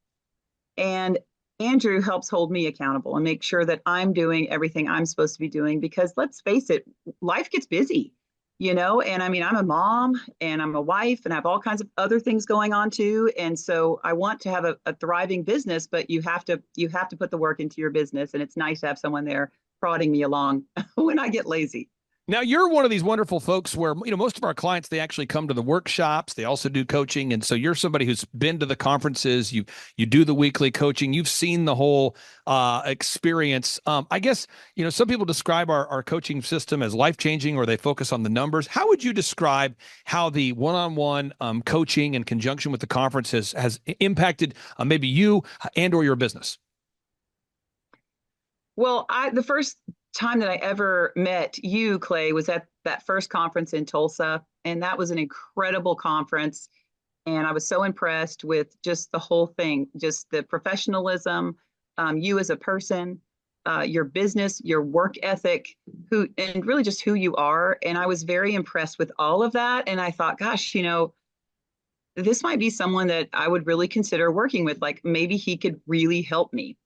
and Andrew helps hold me accountable and make sure that I'm doing everything I'm supposed to be doing, because let's face it, life gets busy, and I mean, I'm a mom and I'm a wife and I have all kinds of other things going on too. And so I want to have a thriving business, but you have to put the work into your business. And it's nice to have someone there prodding me along when I get lazy. Now, you're one of these wonderful folks where, most of our clients, they actually come to the workshops. They also do coaching. And so you're somebody who's been to the conferences. You do the weekly coaching. You've seen the whole experience. I guess, some people describe our coaching system as life-changing, or they focus on the numbers. How would you describe how the one-on-one coaching in conjunction with the conference has impacted maybe you and or your business? Well, the first time that I ever met you, Clay, was at that first conference in Tulsa. And that was an incredible conference. And I was so impressed with just the whole thing, just the professionalism, you as a person, your business, your work ethic, and really just who you are. And I was very impressed with all of that. And I thought, gosh, this might be someone that I would really consider working with. Like, maybe he could really help me.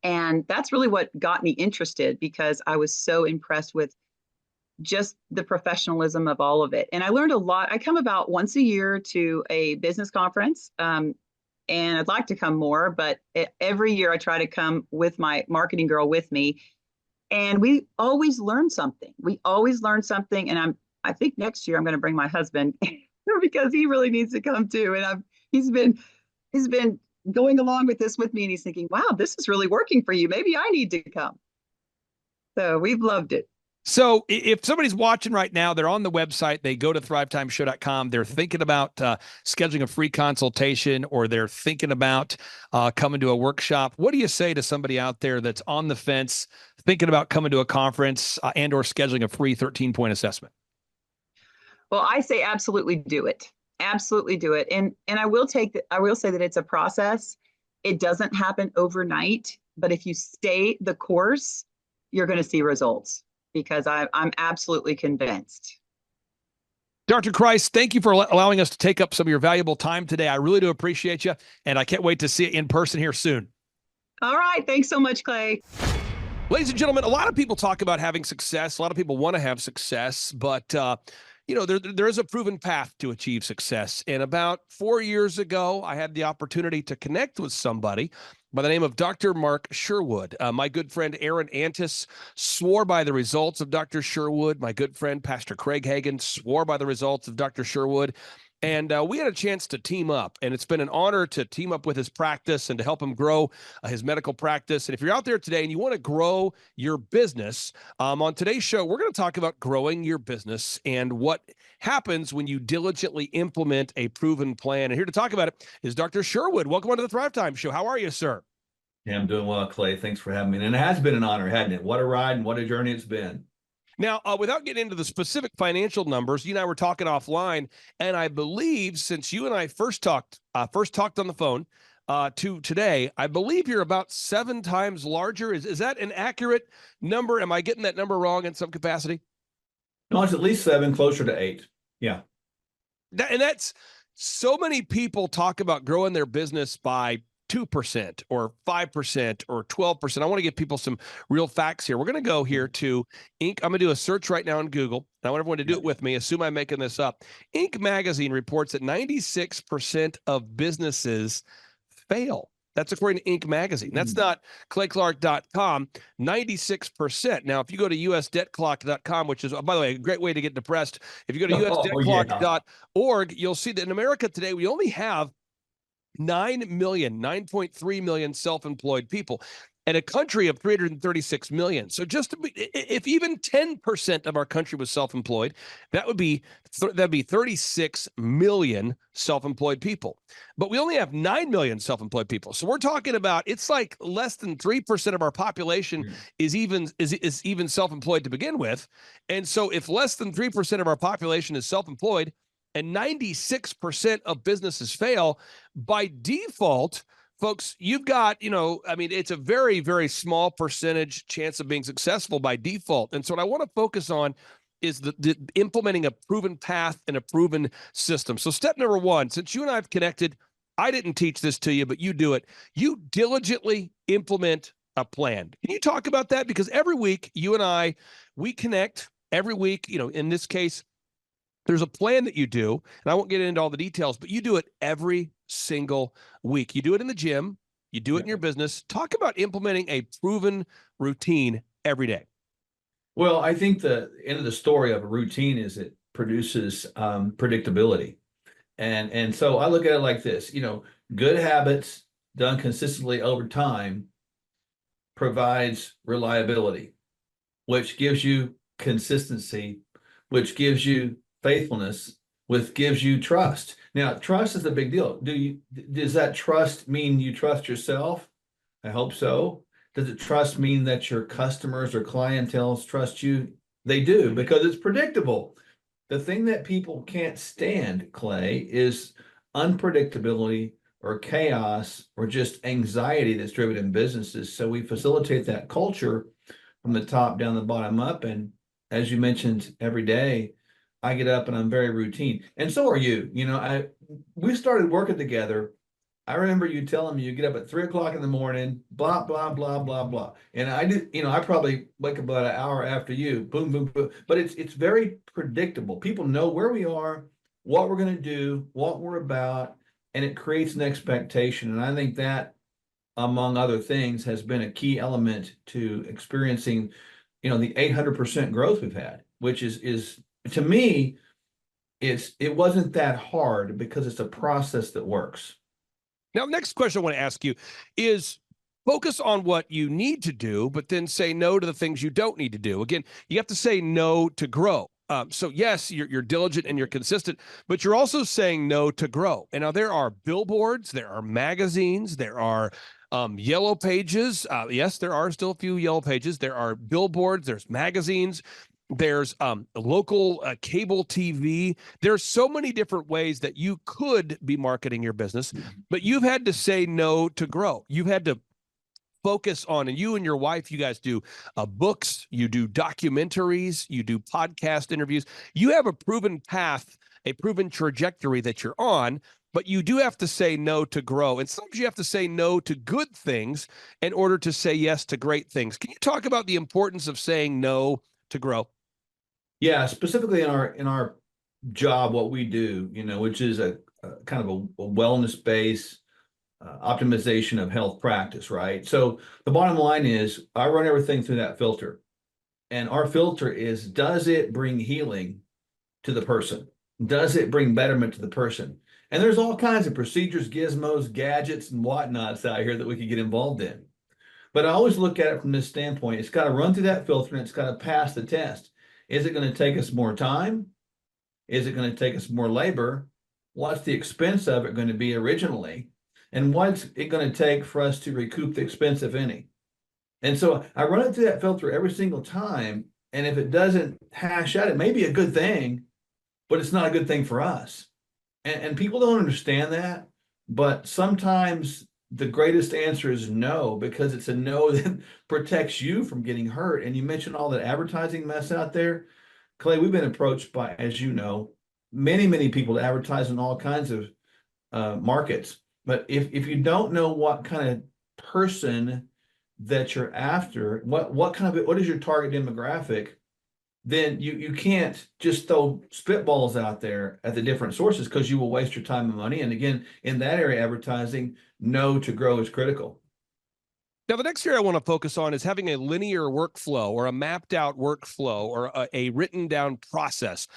And that's really what got me interested, because I was so impressed with just the professionalism of all of it. And I learned a lot. I come about once a year to a business conference, and I'd like to come more, but every year I try to come with my marketing girl with me. And we always learn something. And I think next year I'm going to bring my husband because he really needs to come too. And he's been going along with this with me, and he's thinking, wow, this is really working for you. Maybe I need to come. So we've loved it. So if somebody's watching right now, they're on the website, they go to thrivetimeshow.com, they're thinking about scheduling a free consultation, or they're thinking about coming to a workshop. What do you say to somebody out there that's on the fence, thinking about coming to a conference and or scheduling a free 13-point assessment? Well, I say absolutely do it. Absolutely do it. And I will say that it's a process. It doesn't happen overnight, but if you stay the course, you're going to see results, because I'm absolutely convinced. Dr. Christ, thank you for allowing us to take up some of your valuable time today. I really do appreciate you, and I can't wait to see you in person here soon. All right. Thanks so much, Clay. Ladies and gentlemen, a lot of people talk about having success. A lot of people want to have success, but there is a proven path to achieve success. And about 4 years ago, I had the opportunity to connect with somebody by the name of Dr. Mark Sherwood. My good friend Aaron Antis swore by the results of Dr. Sherwood. My good friend Pastor Craig Hagan swore by the results of Dr. Sherwood. And we had a chance to team up, and it's been an honor to team up with his practice and to help him grow his medical practice. And if you're out there today and you want to grow your business, on today's show, we're going to talk about growing your business and what happens when you diligently implement a proven plan. And here to talk about it is Dr. Sherwood. Welcome onto the Thrivetime Show. How are you, sir? Yeah, I'm doing well, Clay. Thanks for having me. And it has been an honor, hasn't it? What a ride and what a journey it's been. Now, without getting into the specific financial numbers, you and I were talking offline, and I believe since you and I first talked on the phone to today, I believe you're about 7 times larger. Is that an accurate number? Am I getting that number wrong in some capacity? No, it's at least 7, closer to 8. Yeah. And that's so many people talk about growing their business by 2% or 5% or 12%. I want to give people some real facts here. We're going to go here to Inc. I'm going to do a search right now on Google. I want everyone to do it with me. Assume I'm making this up. Inc. magazine reports that 96% of businesses fail. That's according to Inc. magazine. That's not clayclark.com. 96%. Now, if you go to usdebtclock.com, which is, by the way, a great way to get depressed. If you go to usdebtclock.org, you'll see that in America today, we only have 9.3 million self-employed people and a country of 336 million. So if even 10% of our country was self-employed, that'd be 36 million self-employed people. But we only have 9 million self-employed people. So we're talking about, it's like less than 3% of our population is even self-employed to begin with. And so if less than 3% of our population is self-employed, and 96% of businesses fail, by default, folks, you've got, it's a very, very small percentage chance of being successful by default. And so what I want to focus on is the implementing a proven path and a proven system. So step number 1, since you and I have connected, I didn't teach this to you, but you do it. You diligently implement a plan. Can you talk about that? Because every week you and I, we connect every week, in this case, there's a plan that you do, and I won't get into all the details, but you do it every single week. You do it in the gym. You do it in your business. Talk about implementing a proven routine every day. Well, I think the end of the story of a routine is it produces predictability. And so I look at it like this, good habits done consistently over time provides reliability, which gives you consistency, which gives you faithfulness, which gives you trust. Now, trust is a big deal. Does that trust mean you trust yourself? I hope so. Does it trust mean that your customers or clientele trust you? They do, because it's predictable. The thing that people can't stand, Clay, is unpredictability or chaos or just anxiety that's driven in businesses. So we facilitate that culture from the top down, the bottom up. And as you mentioned, every day, I get up and I'm very routine. And so are you. We started working together. I remember you telling me you get up at 3 o'clock in the morning, blah, blah, blah, blah, blah. And I did, I probably wake up about an hour after you, boom, boom, boom. But it's very predictable. People know where we are, what we're going to do, what we're about, and it creates an expectation. And I think that, among other things, has been a key element to experiencing, the 800% growth we've had, which is to me, it wasn't that hard because it's a process that works. Now, the next question I want to ask you is focus on what you need to do, but then say no to the things you don't need to do. Again, you have to say no to grow. So yes, you're diligent and you're consistent, but you're also saying no to grow. And now there are billboards, there are magazines, there are yellow pages. Yes, there are still a few yellow pages. There are billboards, there's magazines, there's local cable TV. There's so many different ways that you could be marketing your business, but you've had to say no to grow. You've had to focus on, and you and your wife, you guys do books, you do documentaries, you do podcast interviews. You have a proven path, a proven trajectory that you're on, but you do have to say no to grow. And sometimes you have to say no to good things in order to say yes to great things. Can you talk about the importance of saying no to grow? Yeah, specifically in our job, what we do, which is a kind of a wellness based optimization of health practice, right? So the bottom line is I run everything through that filter. And our filter is, does it bring healing to the person? Does it bring betterment to the person? And there's all kinds of procedures, gizmos, gadgets, and whatnots out here that we could get involved in. But I always look at it from this standpoint. It's got to run through that filter and it's got to pass the test. Is it going to take us more time? Is it going to take us more labor? What's the expense of it going to be originally? And what's it going to take for us to recoup the expense, if any? And so I run it through that filter every single time. And if it doesn't hash out, it may be a good thing, but it's not a good thing for us. And people don't understand that. But sometimes the greatest answer is no, because it's a no that protects you from getting hurt. And you mentioned all that advertising mess out there. Clay, we've been approached by, as you know, many, many people to advertise in all kinds of markets. But if you don't know what kind of person that you're after, what is your target demographic, then you can't just throw spitballs out there at the different sources, because you will waste your time and money. And again, in that area, advertising, no to grow is critical. Now, the next area I want to focus on is having a linear workflow or a mapped out workflow or a written down process.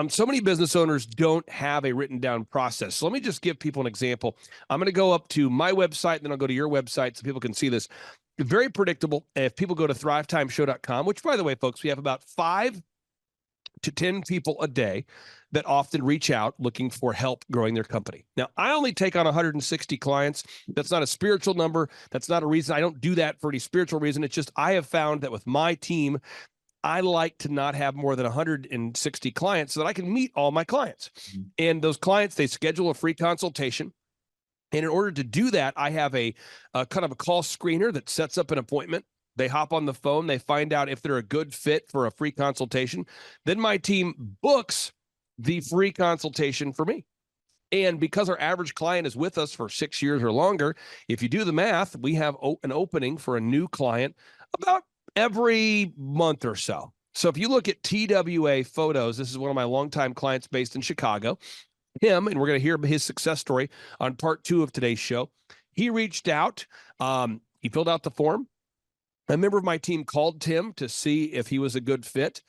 So many business owners don't have a written down process. So let me just give people an example. I'm going to go up to my website, then I'll go to your website so people can see this. Very predictable. If people go to thrivetimeshow.com, which, by the way, folks, we have about 5 to 10 people a day that often reach out looking for help growing their company. Now, I only take on 160 clients. That's not a spiritual number. That's not a reason. I don't do that for any spiritual reason. It's just I have found that with my team, I like to not have more than 160 clients so that I can meet all my clients. Mm-hmm. And those clients, they schedule a free consultation. And in order to do that, I have a kind of a call screener that sets up an appointment. They hop on the phone. They find out if they're a good fit for a free consultation. Then my team books the free consultation for me. And because our average client is with us for 6 years or longer, if you do the math, we have an opening for a new client about every month or so. So if you look at TWA Photos, this is one of my longtime clients based in Chicago, him, and we're going to hear his success story on part 2 of today's show. He reached out. He filled out the form. A member of my team called Tim to see if he was a good fit.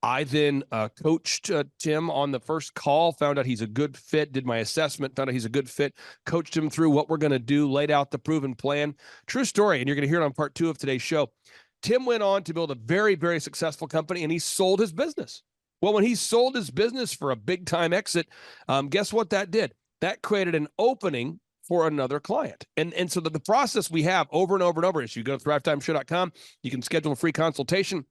I then coached Tim on the first call, found out he's a good fit, did my assessment, found out he's a good fit, coached him through what we're going to do, laid out the proven plan. True story, and you're going to hear it on part 2 of today's show. Tim went on to build a very, very successful company, and he sold his business. Well, when he sold his business for a big-time exit, guess what that did? That created an opening for another client. And so the process we have over and over and over is you go to thrivetimeshow.com, you can schedule a free consultation.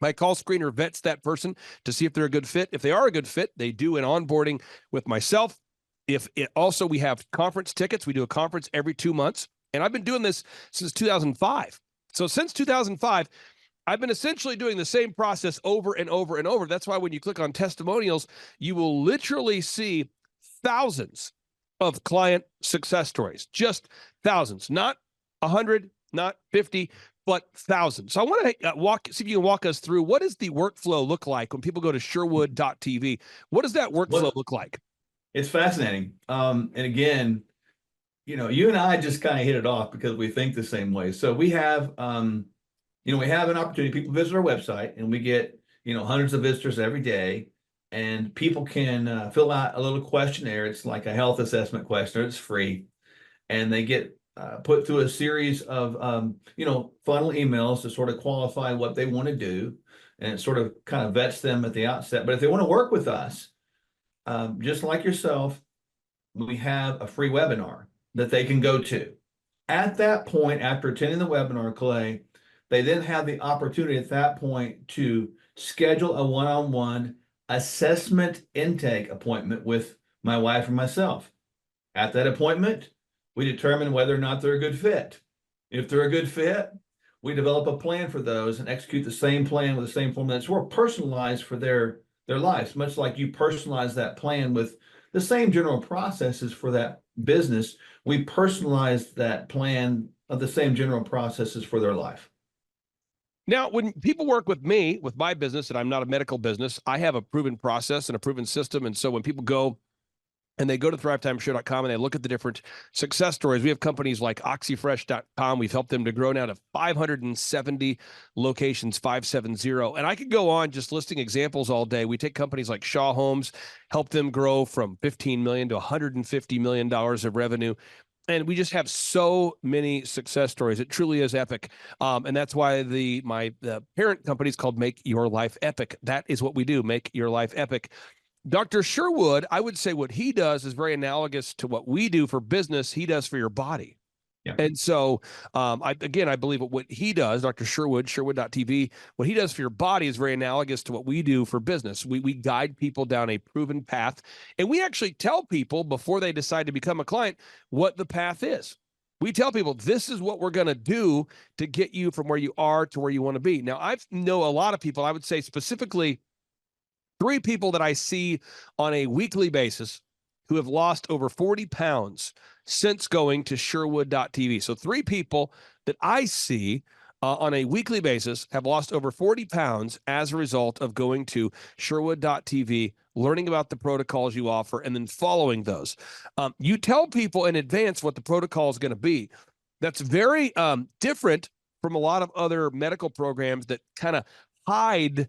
My call screener vets that person to see if they're a good fit. If they are a good fit, they do an onboarding with myself. Also, we have conference tickets. We do a conference every 2 months. And I've been doing this since 2005. So since 2005, I've been essentially doing the same process over and over and over. That's why when you click on testimonials, you will literally see thousands of client success stories, just thousands, not 100, not 50, but thousands. So I want to see if you can walk us through, what does the workflow look like when people go to Sherwood.tv? What does that workflow look like? It's fascinating. And again, you and I just kind of hit it off because we think the same way. So we have, we have an opportunity. People visit our website and we get, hundreds of visitors every day, and people can fill out a little questionnaire. It's like a health assessment questionnaire. It's free. and they get put through a series of funnel emails to sort of qualify what they want to do, and it sort of kind of vets them at the outset. But if they want to work with us, just like yourself, we have a free webinar that they can go to. At that point, after attending the webinar, Clay, they then have the opportunity at that point to schedule a one-on-one assessment intake appointment with my wife and myself. At that appointment, we determine whether or not they're a good fit. If they're a good fit, we develop a plan for those and execute the same plan with the same formula. It's more personalized for their lives, much like you personalize that plan with the same general processes for that business. We personalize that plan of the same general processes for their life. Now, when people work with me, with my business, and I'm not a medical business, I have a proven process and a proven system. And so when people go and they go to thrivetimeshow.com and they look at the different success stories, we have companies like oxyfresh.com. We've helped them to grow now to 570 locations, 570. And I could go on just listing examples all day. We take companies like Shaw Homes, help them grow from $15 million to $150 million of revenue. And we just have so many success stories. It truly is epic. And that's why the parent company is called Make Your Life Epic. That is what we do, make your life epic. Dr. Sherwood, I would say what he does is very analogous to what we do for business, he does for your body. Yeah. And so, I believe what he does, Dr. Sherwood, Sherwood.tv, what he does for your body is very analogous to what we do for business. We guide people down a proven path, and we actually tell people before they decide to become a client what the path is. We tell people, this is what we're going to do to get you from where you are to where you want to be. Now, I know a lot of people, I would say specifically 3 people that I see on a weekly basis who have lost over 40 pounds since going to Sherwood.tv. So 3 people that I see on a weekly basis have lost over 40 pounds as a result of going to Sherwood.tv, learning about the protocols you offer, and then following those. You tell people in advance what the protocol is going to be. That's very different from a lot of other medical programs that kind of hide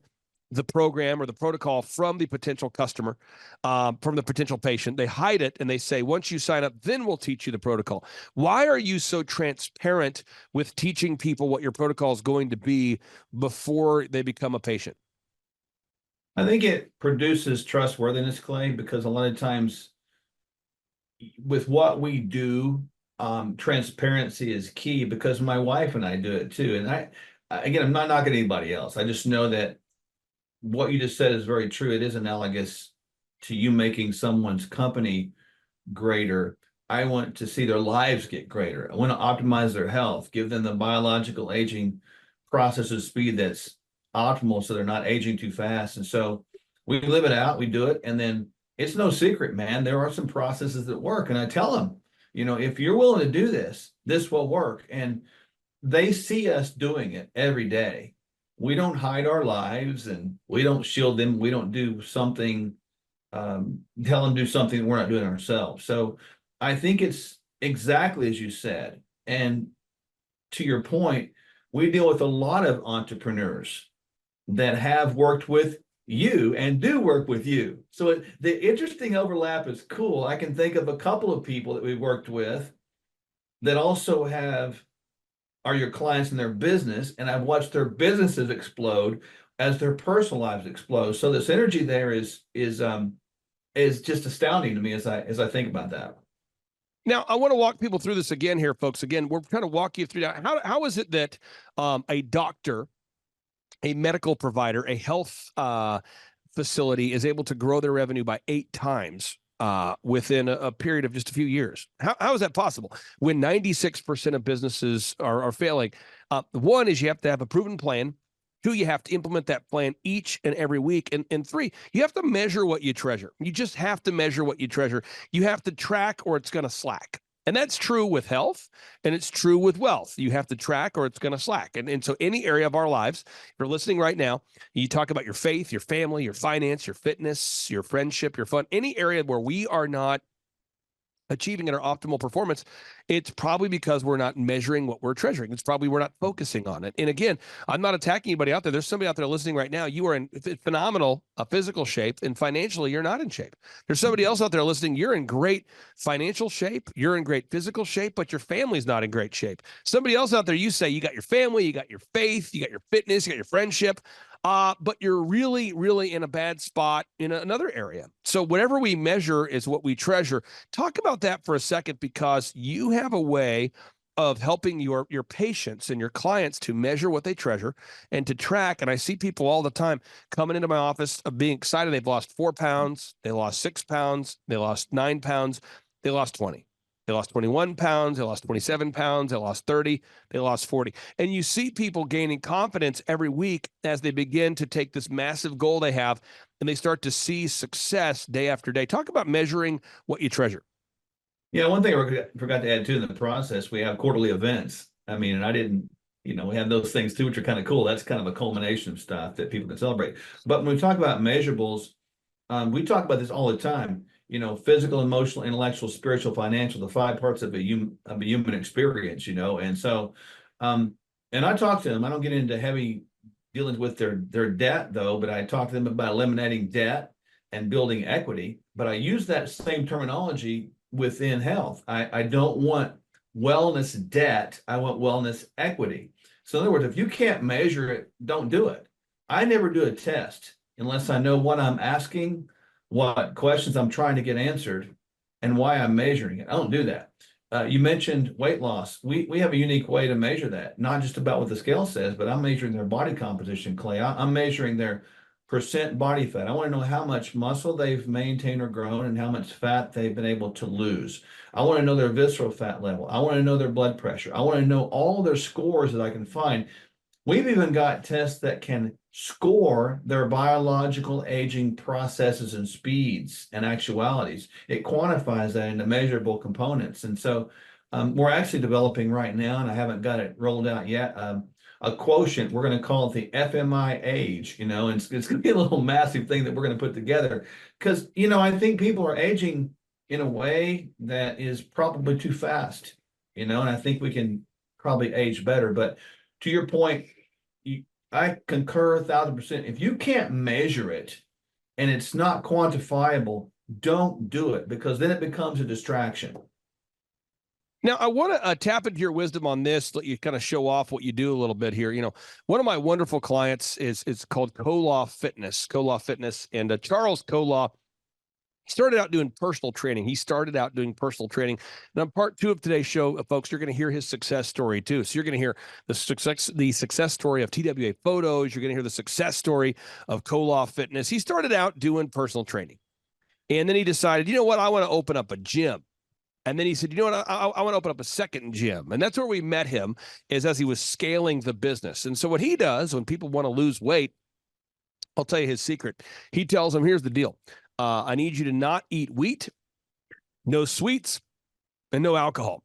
the program or the protocol from the potential customer, from the potential patient. They hide it and they say, once you sign up, then we'll teach you the protocol. Why are you so transparent with teaching people what your protocol is going to be before they become a patient? I think it produces trustworthiness, Clay, because a lot of times with what we do, transparency is key, because my wife and I do it too. And I'm not knocking anybody else. I just know that what you just said is very true. It is analogous to you making someone's company greater. I want to see their lives get greater. I want to optimize their health, give them the biological aging process of speed that's optimal so they're not aging too fast. And so we live it out, we do it. And then it's no secret, man, there are some processes that work. And I tell them, if you're willing to do this, this will work. And they see us doing it every day. We don't hide our lives and we don't shield them. We don't do something, tell them do something we're not doing ourselves. So I think it's exactly as you said. And to your point, we deal with a lot of entrepreneurs that have worked with you and do work with you. So the interesting overlap is cool. I can think of a couple of people that we've worked with that also are your clients in their business, and I've watched their businesses explode as their personal lives explode. So this energy there is just astounding to me as I think about that. Now, I want to walk people through this again here, folks. Again, we're trying to walk you through that. How is it that a doctor, a medical provider, a health facility is able to grow their revenue by 8 times within a period of just a few years? How is that possible when 96% of businesses are failing? One is you have to have a proven plan. 2, you have to implement that plan each and every week. And 3, you have to measure what you treasure. You just have to measure what you treasure. You have to track or it's going to slack. And that's true with health, and it's true with wealth. You have to track or it's going to slack. And so any area of our lives, if you're listening right now, you talk about your faith, your family, your finance, your fitness, your friendship, your fun, any area where we are not achieving at our optimal performance, it's probably because we're not measuring what we're treasuring. It's probably we're not focusing on it. And again, I'm not attacking anybody out there. There's somebody out there listening right now. You are in phenomenal physical shape, and financially, you're not in shape. There's somebody else out there listening. You're in great financial shape. You're in great physical shape, but your family's not in great shape. Somebody else out there, you say you got your family, you got your faith, you got your fitness, you got your friendship. But you're really, really in a bad spot in another area. So whatever we measure is what we treasure. Talk about that for a second, because you have a way of helping your patients and your clients to measure what they treasure and to track. And I see people all the time coming into my office of being excited. They've lost 4 pounds, they lost 6 pounds, they lost 9 pounds, they lost 20. They lost 21 pounds, they lost 27 pounds, they lost 30, they lost 40. And you see people gaining confidence every week as they begin to take this massive goal they have and they start to see success day after day. Talk about measuring what you treasure. Yeah, one thing I forgot to add too in the process, we have quarterly events. I mean, and I didn't, we have those things too, which are kind of cool. That's kind of a culmination of stuff that people can celebrate. But when we talk about measurables, we talk about this all the time. Physical, emotional, intellectual, spiritual, financial, the 5 parts of a human experience, and so, and I talk to them. I don't get into heavy dealings with their debt though, but I talk to them about eliminating debt and building equity. But I use that same terminology within health. I don't want wellness debt. I want wellness equity. So in other words, if you can't measure it, don't do it. I never do a test unless I know what I'm asking, what questions I'm trying to get answered, and why I'm measuring it. I don't do that. You mentioned weight loss. We have a unique way to measure that, not just about what the scale says, but I'm measuring their body composition, Clay. I'm measuring their percent body fat. I want to know how much muscle they've maintained or grown and how much fat they've been able to lose. I want to know their visceral fat level. I want to know their blood pressure. I want to know all their scores that I can find. We've even got tests that can score their biological aging processes and speeds and actualities. It quantifies that into measurable components. And so we're actually developing right now, and I haven't got it rolled out yet, a quotient. We're going to call it the FMI age, and it's going to be a little massive thing that we're going to put together. Because, I think people are aging in a way that is probably too fast, and I think we can probably age better. But to your point, I concur 1,000%. If you can't measure it and it's not quantifiable, don't do it, because then it becomes a distraction. Now, I want to tap into your wisdom on this, let you kind of show off what you do a little bit here. One of my wonderful clients is called Kolaw Fitness, and Charles Kolaw. He started out doing personal training. And on part 2 of today's show, folks, you're going to hear his success story too. So you're going to hear the success story of TWA Photos. You're going to hear the success story of Kolaw Fitness. He started out doing personal training, and then he decided, I want to open up a gym. And then he said, I want to open up a second gym. And that's where we met him, is as he was scaling the business. And so what he does when people want to lose weight, I'll tell you his secret. He tells them, here's the deal. I need you to not eat wheat, no sweets, and no alcohol.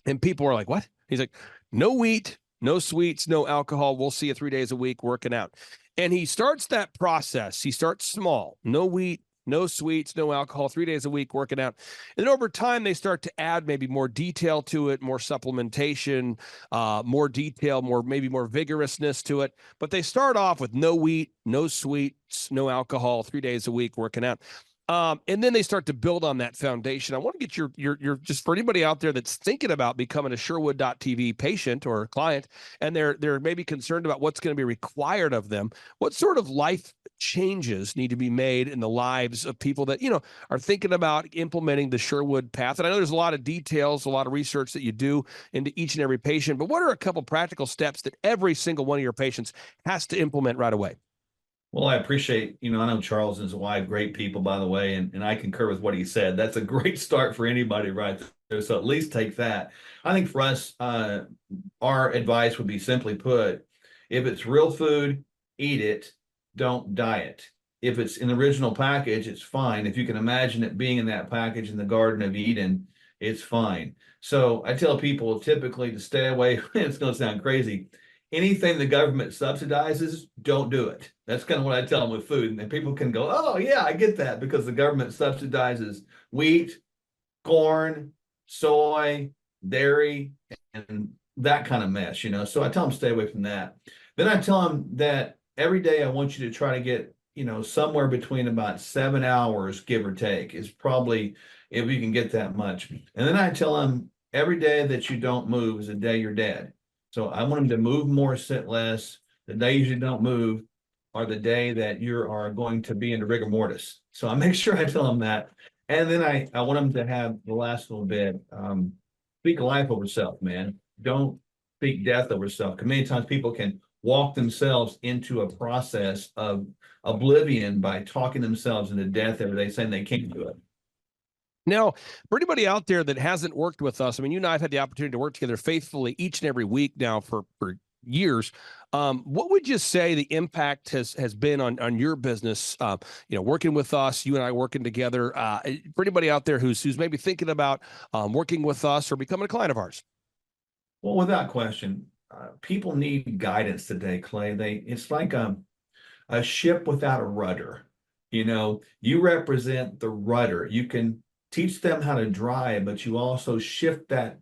And people are like, what? He's like, no wheat, no sweets, no alcohol. We'll see you 3 days a week working out. And he starts that process. He starts small, no wheat, no sweets, no alcohol, 3 days a week working out. And then over time, they start to add maybe more detail to it, more supplementation, more detail, maybe more vigorousness to it. But they start off with no wheat, no sweets, no alcohol, 3 days a week working out. And then they start to build on that foundation. I want to get your just for anybody out there that's thinking about becoming a Sherwood.tv patient or client, and they're maybe concerned about what's going to be required of them. What sort of life changes need to be made in the lives of people that, are thinking about implementing the Sherwood path? And I know there's a lot of details, a lot of research that you do into each and every patient, but what are a couple practical steps that every single one of your patients has to implement right away? Well, I appreciate, I know Charles and his wife, great people, by the way, and I concur with what he said. That's a great start for anybody right there. So at least take that. I think for us, our advice would be simply put, if it's real food, eat it, don't diet. If it's in the original package, it's fine. If you can imagine it being in that package in the Garden of Eden, it's fine. So I tell people typically to stay away, it's going to sound crazy, anything the government subsidizes, don't do it. That's kind of what I tell them with food. And people can go, oh, yeah, I get that, because the government subsidizes wheat, corn, soy, dairy, and that kind of mess, So I tell them stay away from that. Then I tell them that every day I want you to try to get, somewhere between about 7 hours, give or take, is probably if you can get that much. And then I tell them every day that you don't move is a day you're dead. So I want them to move more, sit less. The days you don't move are the day that you are going to be in the rigor mortis. So I make sure I tell them that. And then I want them to have the last little bit, speak life over self, man. Don't speak death over self. Because many times people can walk themselves into a process of oblivion by talking themselves into death every day, saying they can't do it. Now, for anybody out there that hasn't worked with us, I mean, you and I have had the opportunity to work together faithfully each and every week now for years. What would you say the impact has been on your business? Working with us, you and I working together. For anybody out there who's maybe thinking about working with us or becoming a client of ours. Well, without question, people need guidance today, Clay. It's like a ship without a rudder. You represent the rudder. You can teach them how to drive, but you also shift that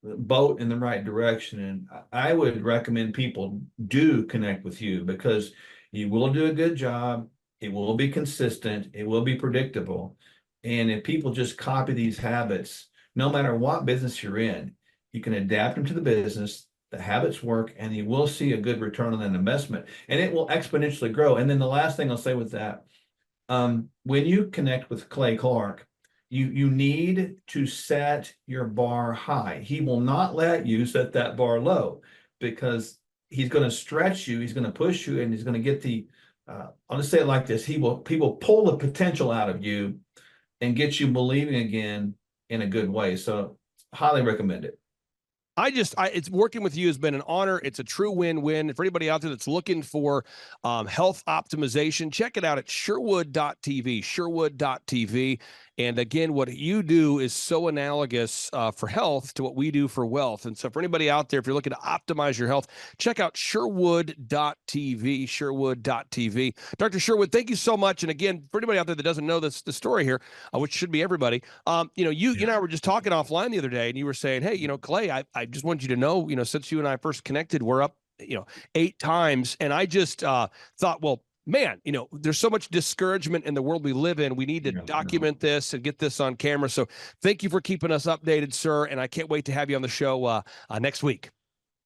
boat in the right direction. And I would recommend people do connect with you because you will do a good job. It will be consistent. It will be predictable. And if people just copy these habits, no matter what business you're in, you can adapt them to the business. The habits work, and you will see a good return on that investment, and it will exponentially grow. And then the last thing I'll say with that, when you connect with Clay Clark, you need to set your bar high. He will not let you set that bar low because he's going to stretch you, he's going to push you, and he's going to get I'll just say it like this, he will pull the potential out of you and get you believing again in a good way. So highly recommend it. It's working with you has been an honor. It's a true win-win. For anybody out there that's looking for health optimization, check it out at Sherwood.tv. And again, what you do is so analogous for health to what we do for wealth. And so for anybody out there, if you're looking to optimize your health, check out Sherwood.tv. Dr. Sherwood, thank you so much. And again, for anybody out there that doesn't know the story here, which should be everybody, you and I were just talking offline the other day, and you were saying, hey, Clay, I just want you to know, since you and I first connected, we're up, 8 times. And I just thought, well, man, there's so much discouragement in the world we live in. We need to document this and get this on camera. So thank you for keeping us updated, sir. And I can't wait to have you on the show next week.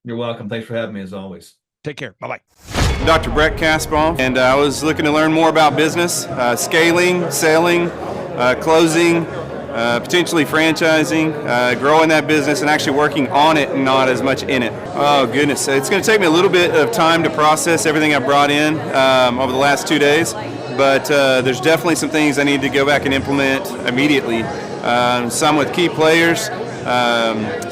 You're welcome. Thanks for having me as always. Take care. Bye-bye. Dr. Brett Kasparov, and I was looking to learn more about business, scaling, selling, closing, potentially franchising, growing that business, and actually working on it and not as much in it. Oh, goodness. It's going to take me a little bit of time to process everything I brought in over the last 2 days, but there's definitely some things I need to go back and implement immediately. Some with key players,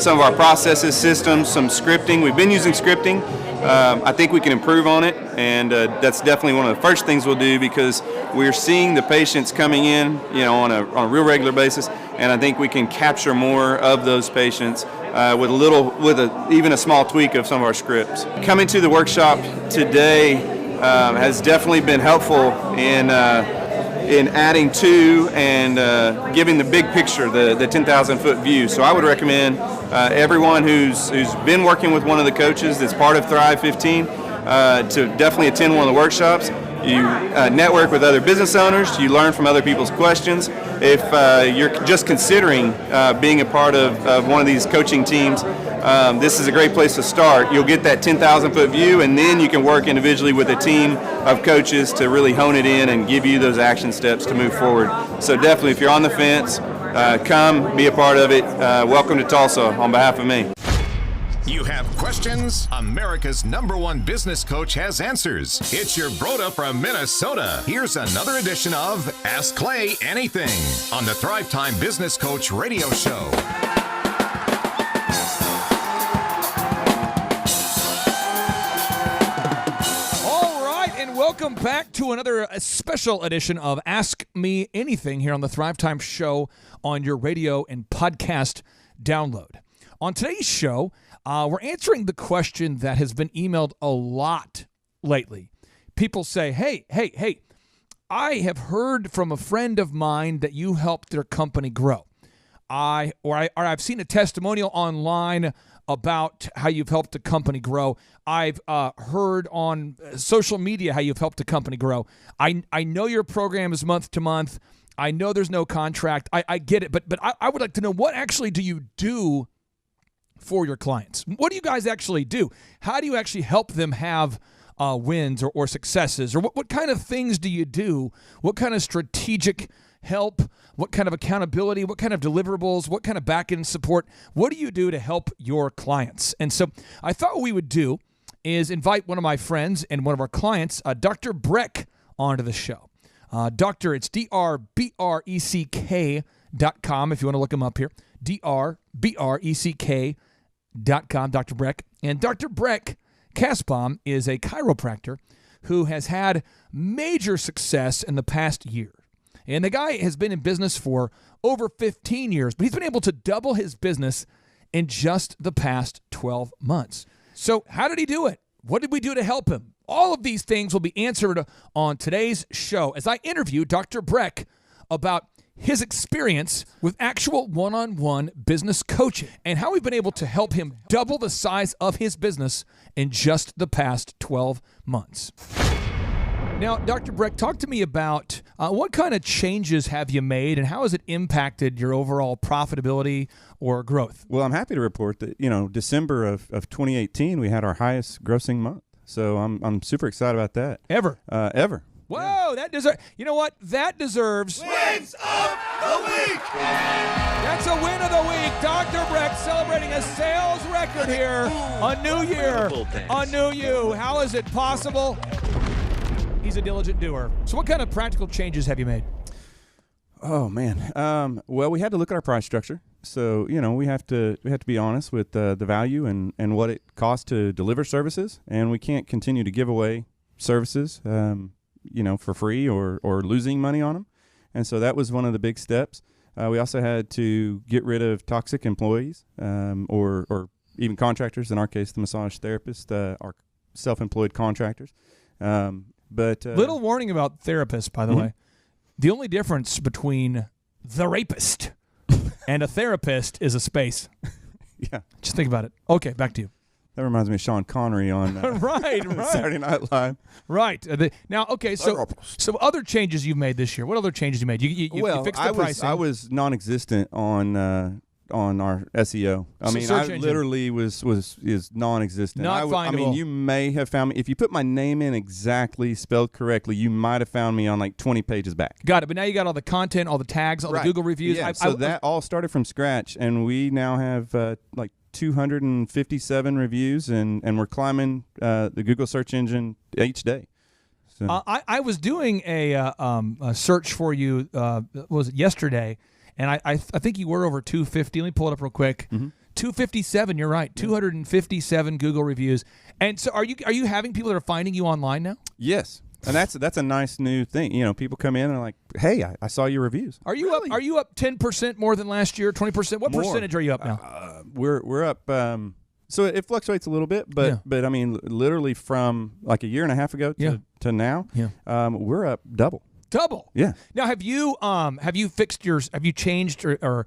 some of our processes, systems, some scripting. We've been using scripting. I think we can improve on it, and that's definitely one of the first things we'll do because we're seeing the patients coming in, on a real regular basis, and I think we can capture more of those patients even a small tweak of some of our scripts. Coming to the workshop today has definitely been helpful in adding to and giving the big picture, the 10,000-foot view. So I would recommend everyone who's been working with one of the coaches that's part of Thrive 15 to definitely attend one of the workshops. You network with other business owners. You learn from other people's questions. If you're just considering being a part of one of these coaching teams, this is a great place to start. You'll get that 10,000-foot view, and then you can work individually with a team of coaches to really hone it in and give you those action steps to move forward. So definitely, if you're on the fence, come be a part of it. Welcome to Tulsa on behalf of me. You have questions? America's #1 business coach has answers. It's your Broda from Minnesota. Here's another edition of Ask Clay Anything on the Thrivetime Business Coach Radio Show. Welcome back to another special edition of Ask Me Anything here on the Thrivetime Show on your radio and podcast download. On today's show, we're answering the question that has been emailed a lot lately. People say, hey, I have heard from a friend of mine that you helped their company grow. I've seen a testimonial online about how you've helped a company grow. I've heard on social media how you've helped a company grow. I know your program is month to month. I know there's no contract. I get it, but I would like to know, what actually do you do for your clients? What do you guys actually do? How do you actually help them have wins or successes? Or what kind of things do you do? What kind of strategic help? What kind of accountability? What kind of deliverables? What kind of back-end support? What do you do to help your clients? And so I thought what we would do is invite one of my friends and one of our clients, Dr. Breck, onto the show. It's DRBRECK.com if you want to look him up here. DRBRECK.com, Dr. Breck. And Dr. Breck Kasbaum is a chiropractor who has had major success in the past year. And the guy has been in business for over 15 years, but he's been able to double his business in just the past 12 months. So how did he do it? What did we do to help him? All of these things will be answered on today's show as I interview Dr. Breck about his experience with actual one-on-one business coaching and how we've been able to help him double the size of his business in just the past 12 months. Now, Dr. Breck, talk to me about what kind of changes have you made and how has it impacted your overall profitability or growth? Well, I'm happy to report that, December of 2018, we had our highest grossing month. So I'm super excited about that. Ever? Ever. Whoa, that deserves, you know what? That deserves Wins of the Week! That's a win of the week. Dr. Breck celebrating a sales record here. A new year, a new you. How is it possible? He's a diligent doer. So what kind of practical changes have you made? Oh, man. Well, we had to look at our price structure. So, we have to be honest with the value and what it costs to deliver services. And we can't continue to give away services, for free or losing money on them. And so that was one of the big steps. We also had to get rid of toxic employees or even contractors. In our case, the massage therapists are self-employed contractors. But little warning about therapists, by the way. The only difference between the rapist and a therapist is a space. Yeah. Just think about it. Okay, back to you. That reminds me of Sean Connery on right. Saturday Night Live. Right. Now, okay, so other changes you've made this year. What other changes you made? You fixed the pricing. I was non-existent on our SEO. I mean, I literally is non-existent. Not findable. I mean, you may have found me if you put my name in exactly spelled correctly. You might have found me on like 20 pages back. Got it. But now you got all the content, all the tags, all the Google reviews. Yeah, that all started from scratch, and we now have like 257 reviews, and we're climbing the Google search engine each day. So. I was doing a search for you. Was it yesterday? And I think you were over 250. Let me pull it up real quick. 257. You're right. 257 Google reviews. And so, are you having people that are finding you online now? Yes, and that's a nice new thing. People come in and are like, "Hey, I saw your reviews." Are you up? Are you up 10% more than last year? 20%? What percentage are you up now? We're up. So it fluctuates a little bit, but I mean, literally from like a year and a half ago to now, we're up double. Double. Yeah. Now, have you changed or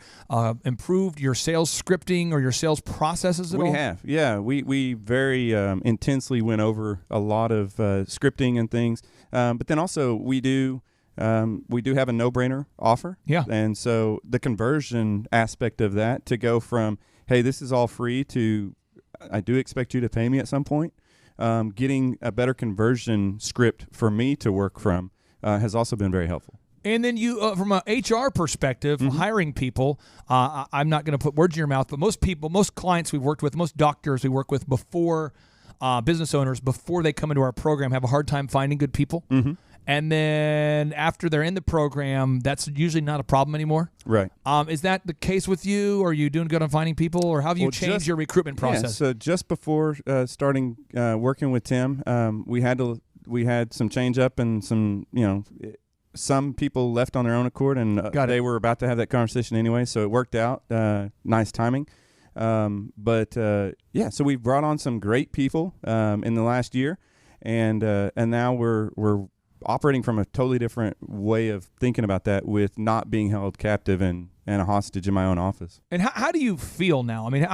improved your sales scripting or your sales processes at all? We have. Yeah. We very intensely went over a lot of scripting and things. But then also we do have a no-brainer offer. Yeah. And so the conversion aspect of that to go from, hey, this is all free to, I do expect you to pay me at some point. Getting a better conversion script for me to work from has also been very helpful. And then you, from an HR perspective, hiring people, I'm not going to put words in your mouth, but most clients we've worked with, most doctors we work with before, business owners, before they come into our program, have a hard time finding good people. And then after they're in the program, that's usually not a problem anymore. Right. Is that the case with you? Are you doing good on finding people, or how have you changed your recruitment process? Yeah, so just before starting working with Tim, we had some change up and some, some people left on their own accord, and they were about to have that conversation anyway, so it worked out. Nice timing. So we've brought on some great people in the last year, and now we're operating from a totally different way of thinking about that, with not being held captive and a hostage in my own office. And how do you feel now? I mean,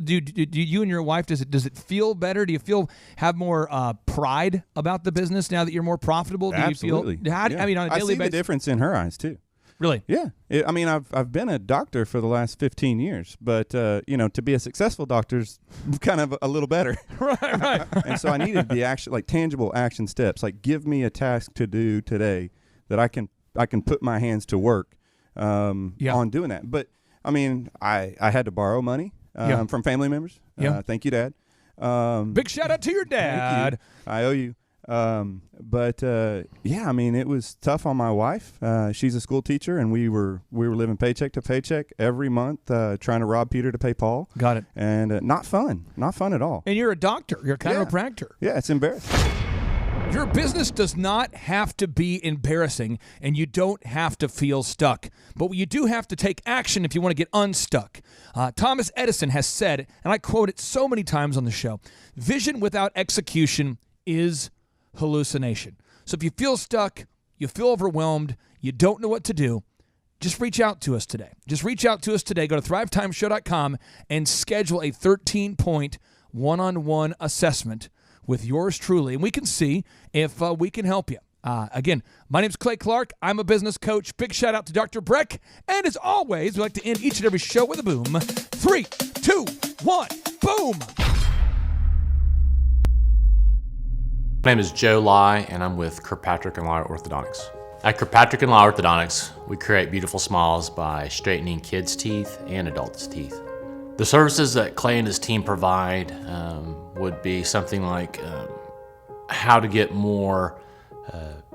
do you and your wife, does it feel better? Do you have more pride about the business now that you're more profitable? Do Absolutely. you feel? I mean, on a daily I see basis, the difference in her eyes too. Really? Yeah. I mean, I've been a doctor for the last 15 years, but to be a successful doctor's kind of a little better. Right. And so I needed the action, like tangible action steps. Like, give me a task to do today that I can put my hands to work on doing that. But I mean, I had to borrow money from family members. Thank you, Dad. Big shout out to your dad. I owe you. I mean, it was tough on my wife. She's a school teacher, and we were living paycheck to paycheck every month, trying to rob Peter to pay Paul. Got it. And not fun at all. And you're a doctor. You're a chiropractor. Yeah, it's embarrassing. Your business does not have to be embarrassing, and you don't have to feel stuck. But you do have to take action if you want to get unstuck. Thomas Edison has said, and I quote it so many times on the show, vision without execution is hallucination. So if you feel stuck, you feel overwhelmed, you don't know what to do, just reach out to us today. Go to thrivetimeshow.com and schedule a 13-point one-on-one assessment with yours truly, and we can see if we can help you. Again, my name's Clay Clark. I'm a business coach. Big shout out to Dr. Breck. And as always, we like to end each and every show with a boom. 3, 2, 1, boom! My name is Joe Lai, and I'm with Kirkpatrick & Lai Orthodontics. At Kirkpatrick & Lai Orthodontics, we create beautiful smiles by straightening kids' teeth and adults' teeth. The services that Clay and his team provide would be something like how to get more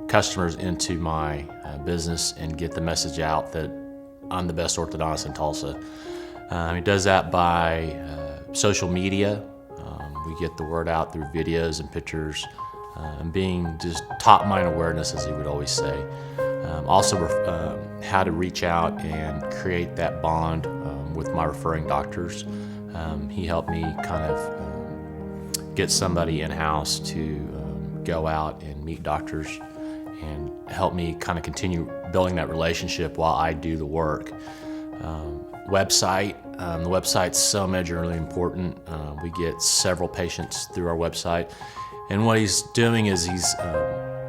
customers into my business and get the message out that I'm the best orthodontist in Tulsa. He does that by social media. We get the word out through videos and pictures, and being just top mind awareness, as he would always say. Also, how to reach out and create that bond with my referring doctors. He helped me kind of get somebody in-house to go out and meet doctors and help me kind of continue building that relationship while I do the work. Website. The website's so majorly important. We get several patients through our website. And what he's doing is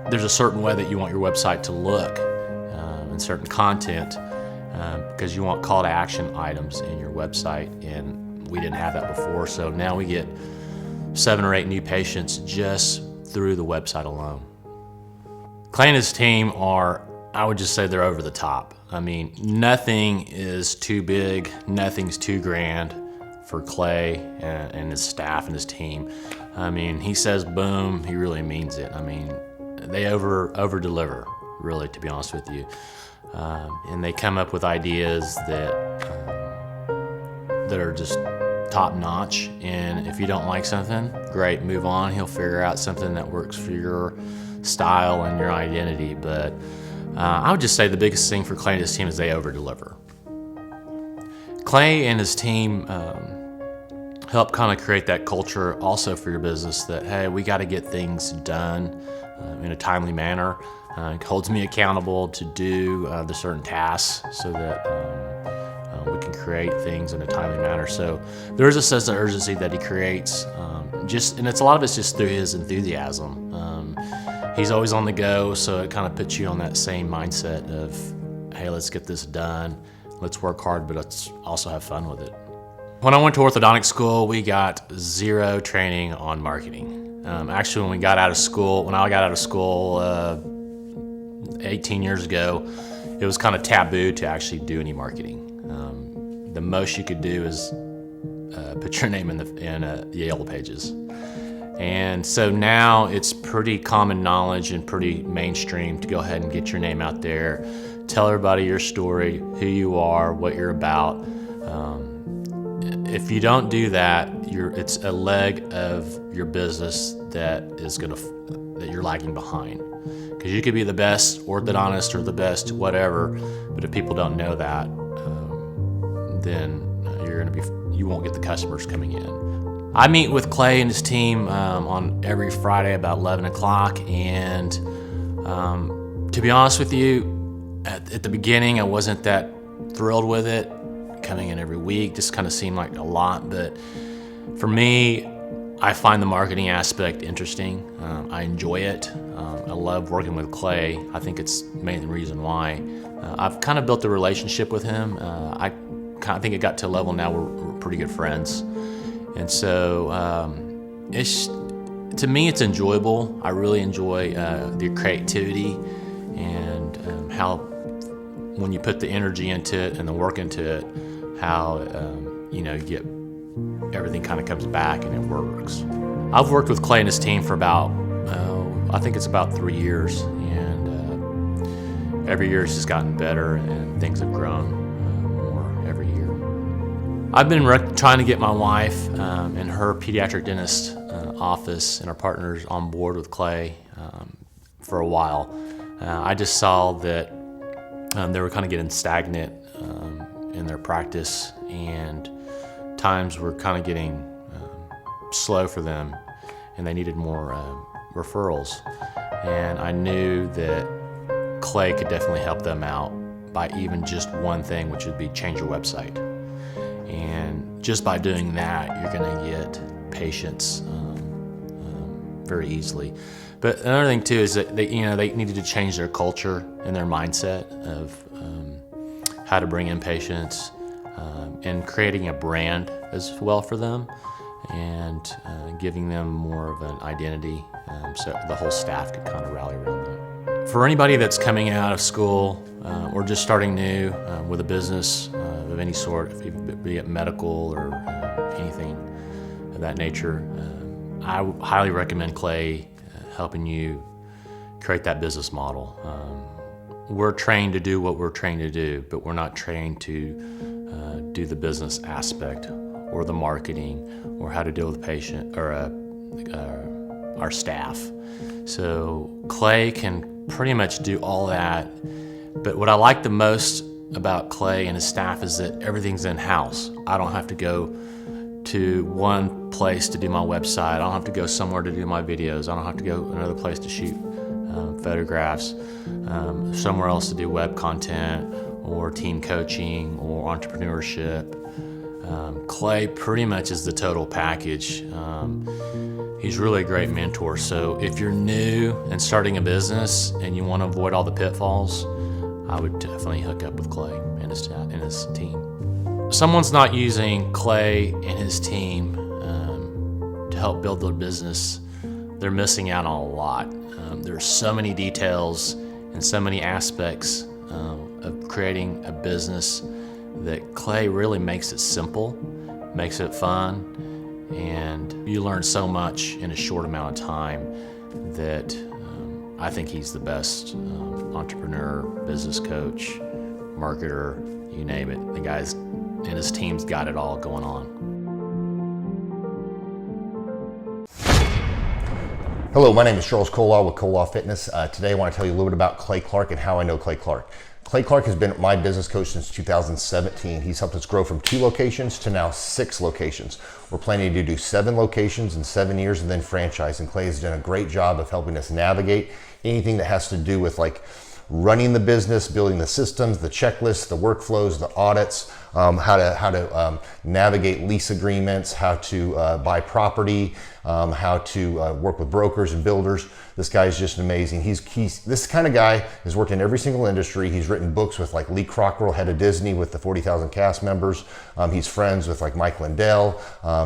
there's a certain way that you want your website to look and certain content because you want call to action items in your website, and we didn't have that before. So now we get 7 or 8 new patients just through the website alone. Clay and his team I would just say they're over the top. I mean, nothing is too big, nothing's too grand for Clay and his staff and his team. I mean, he says boom, he really means it. I mean, they over deliver, really, to be honest with you. And they come up with ideas that are just top notch. And if you don't like something, great, move on. He'll figure out something that works for your style and your identity. But I would just say the biggest thing for Clay and his team is they over deliver. Clay and his team help kind of create that culture also for your business that, hey, we got to get things done in a timely manner. It holds me accountable to do the certain tasks so that we can create things in a timely manner. So there is a sense of urgency that he creates, and it's a lot of it's just through his enthusiasm. He's always on the go, so it kind of puts you on that same mindset of, hey, let's get this done, let's work hard, but let's also have fun with it. When I went to orthodontic school, we got 0 training on marketing. Actually, when I got out of school 18 years ago, it was kind of taboo to actually do any marketing. The most you could do is put your name in the Yellow Pages. And so now it's pretty common knowledge and pretty mainstream to go ahead and get your name out there, tell everybody your story, who you are, what you're about. If you don't do that, it's a leg of your business that you're lagging behind. Because you could be the best orthodontist or the best whatever, but if people don't know that, then you won't get the customers coming in. I meet with Clay and his team on every Friday about 11 o'clock, and To be honest with you, at the beginning I wasn't that thrilled with it. Coming in every week just kind of seemed like a lot, but for me, I find the marketing aspect interesting. I enjoy it. I love working with Clay. I think it's mainly the reason why. I've kind of built a relationship with him. I think it got to a level now we're pretty good friends. And so to me, it's enjoyable. I really enjoy the creativity and how when you put the energy into it and the work into it, how you get everything kind of comes back and it works. I've worked with Clay and his team for about, I think it's about 3 years, and every year it's just gotten better and things have grown more every year. I've been trying to get my wife and her pediatric dentist office and our partners on board with Clay for a while. I just saw that they were kind of getting stagnant in their practice, and times were kind of getting slow for them, and they needed more referrals. And I knew that Clay could definitely help them out by even just one thing, which would be change your website. And just by doing that, you're going to get patients very easily. But another thing too is that they needed to change their culture and their mindset of how to bring in patients and creating a brand as well for them, and giving them more of an identity so the whole staff could kind of rally around that. For anybody that's coming out of school or just starting new with a business of any sort, be it medical or anything of that nature, I highly recommend Clay helping you create that business model. We're trained to do what we're trained to do, but we're not trained to do the business aspect or the marketing or how to deal with the patient or our staff. So Clay can pretty much do all that. But what I like the most about Clay and his staff is that everything's in-house. I don't have to go to one place to do my website. I don't have to go somewhere to do my videos. I don't have to go another place to shoot photographs, somewhere else to do web content or team coaching or entrepreneurship. Clay pretty much is the total package. He's really a great mentor. So if you're new and starting a business and you want to avoid all the pitfalls, I would definitely hook up with Clay and his team. If someone's not using Clay and his team to help build their business, they're missing out on a lot. There's so many details and so many aspects of creating a business that Clay really makes it simple, makes it fun, and you learn so much in a short amount of time that I think he's the best entrepreneur, business coach, marketer, you name it. The guy's and his team's got it all going on. Hello, my name is Charles Kolaw with Kolaw Fitness. Today I want to tell you a little bit about Clay Clark and how I know Clay Clark. Clay Clark has been my business coach since 2017. He's helped us grow from 2 locations to now 6 locations. We're planning to do 7 locations in 7 years and then franchise. And Clay has done a great job of helping us navigate anything that has to do with like running the business, building the systems, the checklists, the workflows, the audits, how to navigate lease agreements, how to buy property, how to work with brokers and builders. This guy is just amazing. He's this kind of guy has worked in every single industry. He's written books with like Lee Crockrell, head of Disney, with the 40,000 cast members. He's friends with like Mike Lindell.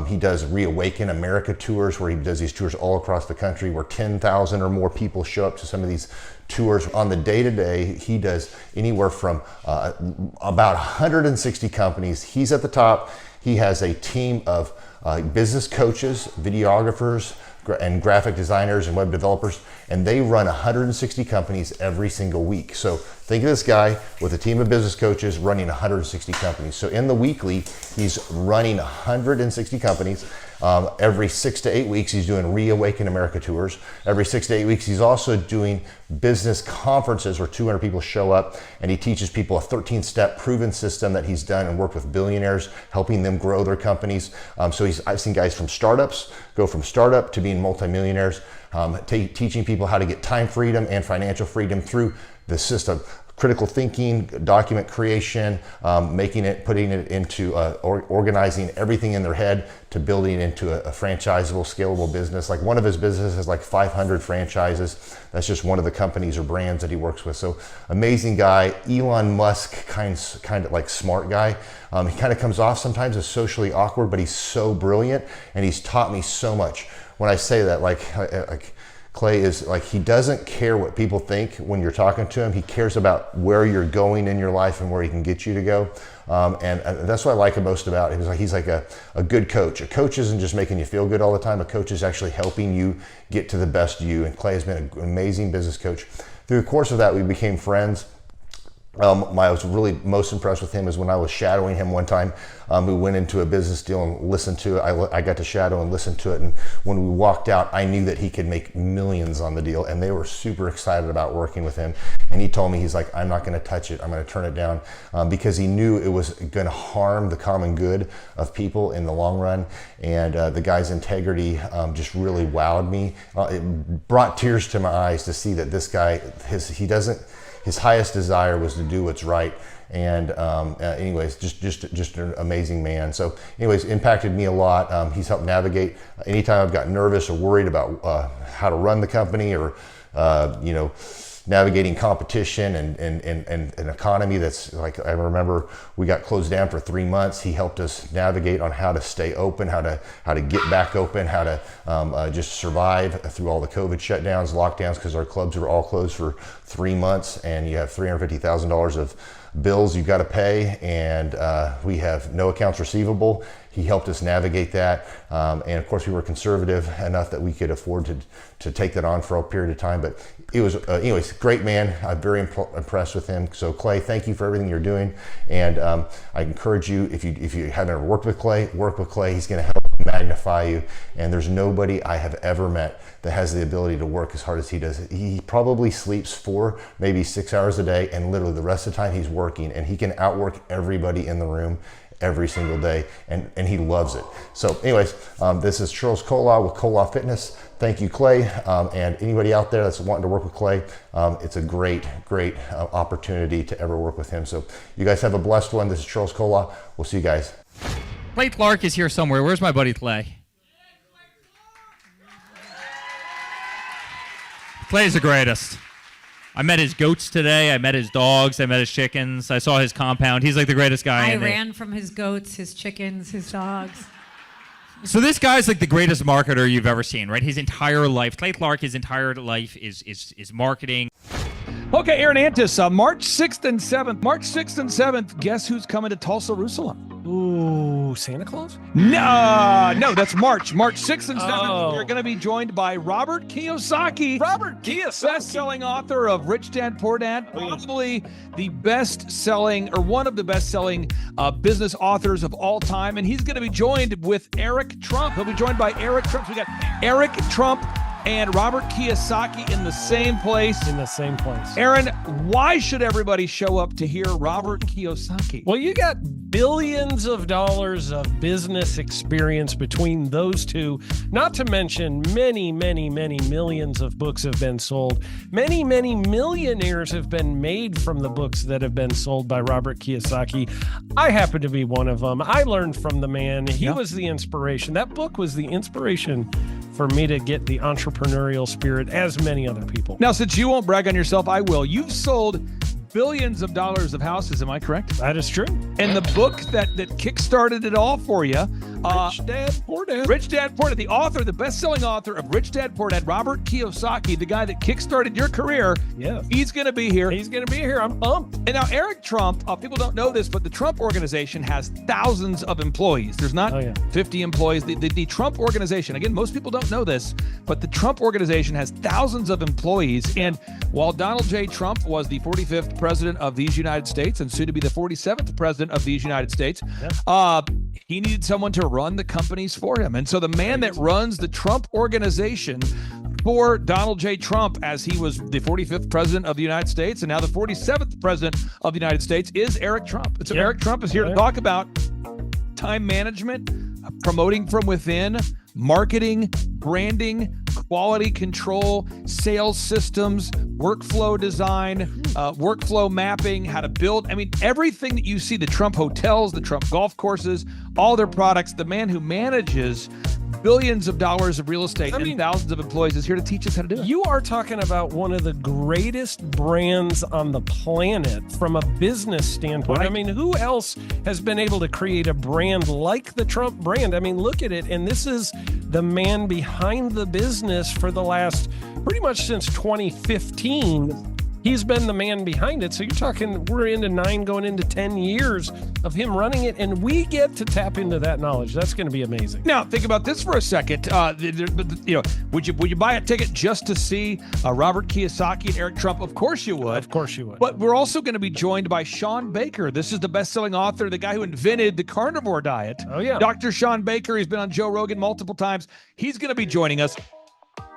He does Reawaken America tours where he does these tours all across the country where 10,000 or more people show up to some of these tours. On the day-to-day, he does anywhere from about 160 companies. He's at the top. He has a team of business coaches, videographers, and graphic designers and web developers, and they run 160 companies every single week. So think of this guy with a team of business coaches running 160 companies. So in the weekly, he's running 160 companies. Every 6 to 8 weeks, he's doing Reawaken America tours. Every 6 to 8 weeks, he's also doing business conferences where 200 people show up, and he teaches people a 13-step proven system that he's done and worked with billionaires, helping them grow their companies. So I've seen guys from startups go from startup to being multimillionaires. teaching people how to get time freedom and financial freedom through the system. Critical thinking, document creation, putting it into organizing everything in their head to building it into a franchisable, scalable business. Like one of his businesses has like 500 franchises. That's just one of the companies or brands that he works with. So amazing guy, Elon Musk kind of like smart guy. He kind of comes off sometimes as socially awkward, but he's so brilliant and he's taught me so much. When I say that, like Clay is like, he doesn't care what people think when you're talking to him. He cares about where you're going in your life and where he can get you to go. And that's what I like most about him. He's like a good coach. A coach isn't just making you feel good all the time. A coach is actually helping you get to the best you. And Clay has been an amazing business coach. Through the course of that, we became friends. I was really most impressed with him is when I was shadowing him one time. We went into a business deal and listened to it. I got to shadow and listen to it. And when we walked out, I knew that he could make millions on the deal. And they were super excited about working with him. And he told me, he's like, I'm not going to touch it. I'm going to turn it down because he knew it was going to harm the common good of people in the long run. And the guy's integrity just really wowed me. It brought tears to my eyes to see that this guy, his highest desire was to do what's right. And anyways, just an amazing man. So anyways, impacted me a lot. He's helped navigate anytime I've got nervous or worried about how to run the company or, navigating competition and an economy that's like, I remember we got closed down for 3 months. He helped us navigate on how to stay open, how to get back open, how to just survive through all the COVID shutdowns, lockdowns, because our clubs were all closed for 3 months and you have $350,000 of bills you've got to pay, and we have no accounts receivable. He helped us navigate that, and of course we were conservative enough that we could afford to take that on for a period of time. But it was anyways, great man. I'm very impressed with him. So Clay, thank you for everything you're doing, and I encourage you, if you haven't ever worked with Clay, work with Clay. He's going to help magnify you, and there's nobody I have ever met that has the ability to work as hard as he does. He probably sleeps 4, maybe 6 hours a day, and literally the rest of the time he's working, and he can outwork everybody in the room every single day, and he loves it. So anyways, this is Charles Cola with Cola Fitness. Thank you, Clay, and anybody out there that's wanting to work with Clay, it's a great opportunity to ever work with him. So you guys have a blessed one. This is Charles Cola. We'll see you guys. Clay Clark is here somewhere. Where's my buddy Clay? Clay's the greatest. I met his goats today. I met his dogs. I met his chickens. I saw his compound. He's like the greatest guy. I ran from his goats, his chickens, his dogs. So this guy's like the greatest marketer you've ever seen, right? His entire life, Clay Clark, his entire life is marketing. Okay, Aaron Antis, March 6th and 7th. March 6th and 7th, guess who's coming to Tulsa, Jerusalem? Ooh, Santa Claus? No, that's March 6th and 7th. We're going to be joined by Robert Kiyosaki. Best-selling author of Rich Dad, Poor Dad. Probably the best-selling, or one of the best-selling business authors of all time. And he's going to be joined with Eric Trump. He'll be joined by Eric Trump. So we got Eric Trump and Robert Kiyosaki in the same place. Aaron, why should everybody show up to hear Robert Kiyosaki? Well, you got billions of dollars of business experience between those two, not to mention many, many, many millions of books have been sold. Many, many millionaires have been made from the books that have been sold by Robert Kiyosaki. I happen to be one of them. I learned from the man. He was the inspiration. That book was the inspiration for me to get the entrepreneurial spirit, as many other people. Now, since you won't brag on yourself, I will. You've sold billions of dollars of houses, am I correct? That is true. And the book that kickstarted it all for you, Rich Dad, Poor Dad. Rich Dad, Poor Dad, the author, the best-selling author of Rich Dad, Poor Dad, Robert Kiyosaki, the guy that kickstarted your career. Yeah. He's going to be here. I'm pumped. And now Eric Trump, people don't know this, but the Trump organization has thousands of employees. There's not 50 employees. The Trump organization, again, most people don't know this, but the Trump organization has thousands of employees. And while Donald J. Trump was the 45th president of these United States and soon to be the 47th president of these United States, he needed someone to run the companies for him. And so the man that runs the Trump organization for Donald J. Trump, as he was the 45th president of the United States and now the 47th president of the United States, is Eric Trump. And so Eric Trump is here to talk about time management, promoting from within, marketing, branding, quality control, sales systems, workflow design, workflow mapping, how to build. I mean, everything that you see, the Trump hotels, the Trump golf courses, all their products, the man who manages billions of dollars of real estate and thousands of employees is here to teach us how to do it. You are talking about one of the greatest brands on the planet from a business standpoint. Right. I mean, who else has been able to create a brand like the Trump brand? I mean, look at it. And this is the man behind the business for the last pretty much since 2015. He's been the man behind it. So you're talking, we're into 9 going into 10 years of him running it, and we get to tap into that knowledge. That's going to be amazing. Now, think about this for a second. Would you buy a ticket just to see Robert Kiyosaki and Eric Trump? Of course you would. Of course you would. But we're also going to be joined by Sean Baker. This is the best-selling author, the guy who invented the carnivore diet. Oh, yeah. Dr. Sean Baker. He's been on Joe Rogan multiple times. He's going to be joining us.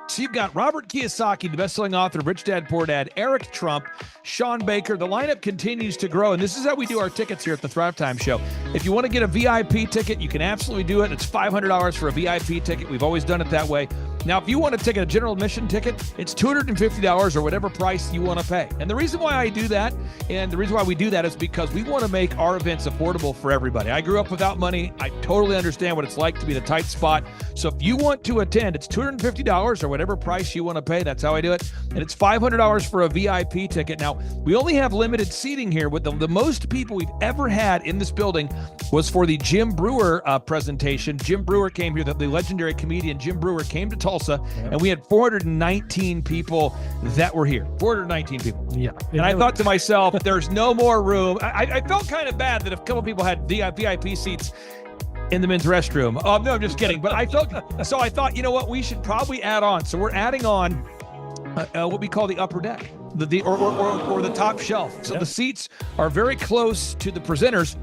So you've got Robert Kiyosaki, the best-selling author of Rich Dad, Poor Dad, Eric Trump, Sean Baker. The lineup continues to grow, and this is how we do our tickets here at the Thrivetime Show. If you want to get a VIP ticket, you can absolutely do it. It's $500 for a VIP ticket. We've always done it that way. Now, if you want to take a general admission ticket, it's $250 or whatever price you want to pay. And the reason why I do that, and the reason why we do that is because we want to make our events affordable for everybody. I grew up without money. I totally understand what it's like to be in a tight spot. So if you want to attend, it's $250 or whatever price you want to pay. That's how I do it. And it's $500 for a VIP ticket. Now, we only have limited seating here. With the most people we've ever had in this building was for the Jim Brewer presentation. Jim Brewer came here, the legendary comedian Jim Brewer came to Tulsa, and we had 419 people that were here. 419 people. Yeah. And I thought to myself, there's no more room. I felt kind of bad that if a couple people had VIP seats in the men's restroom. No, I'm just kidding. But I thought, you know what, we should probably add on. So we're adding on what we call the upper deck, or the top shelf. So the seats are very close to the presenters,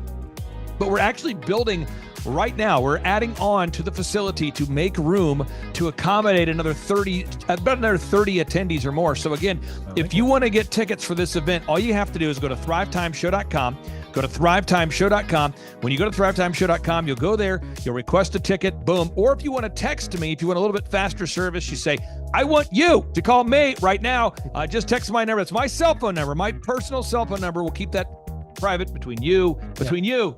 but we're actually building right now. We're adding on to the facility to make room to accommodate about another 30 attendees or more. So again, if you want to get tickets for this event, all you have to do is go to thrivetimeshow.com. Go to thrivetimeshow.com. When you go to thrivetimeshow.com, you'll go there, you'll request a ticket, boom. Or if you want to text me, if you want a little bit faster service, you say, I want you to call me right now. Just text my number. It's my cell phone number, my personal cell phone number. We'll keep that private between you,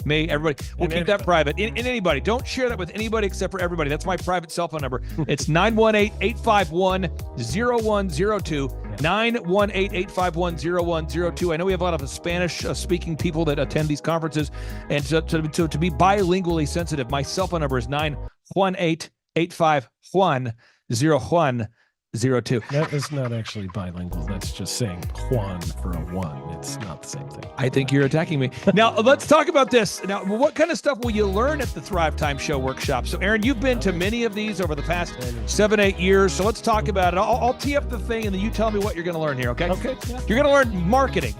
me, everybody. We'll keep that private. And anybody, don't share that with anybody except for everybody. That's my private cell phone number. It's 918-851-0102. 918-851-0102. I know we have a lot of Spanish-speaking people that attend these conferences, and so to be bilingually sensitive, my cell phone number is 918-851-0102. That is not actually bilingual. That's just saying Juan for a one. It's not the same thing. I think you're attacking me. Now, let's talk about this. Now, what kind of stuff will you learn at the Thrivetime Show workshop? So, Aaron, you've been to many of these over the past 7-8 years. So let's talk about it. I'll tee up the thing, and then you tell me what you're going to learn here, okay? Okay. Yeah. You're going to learn marketing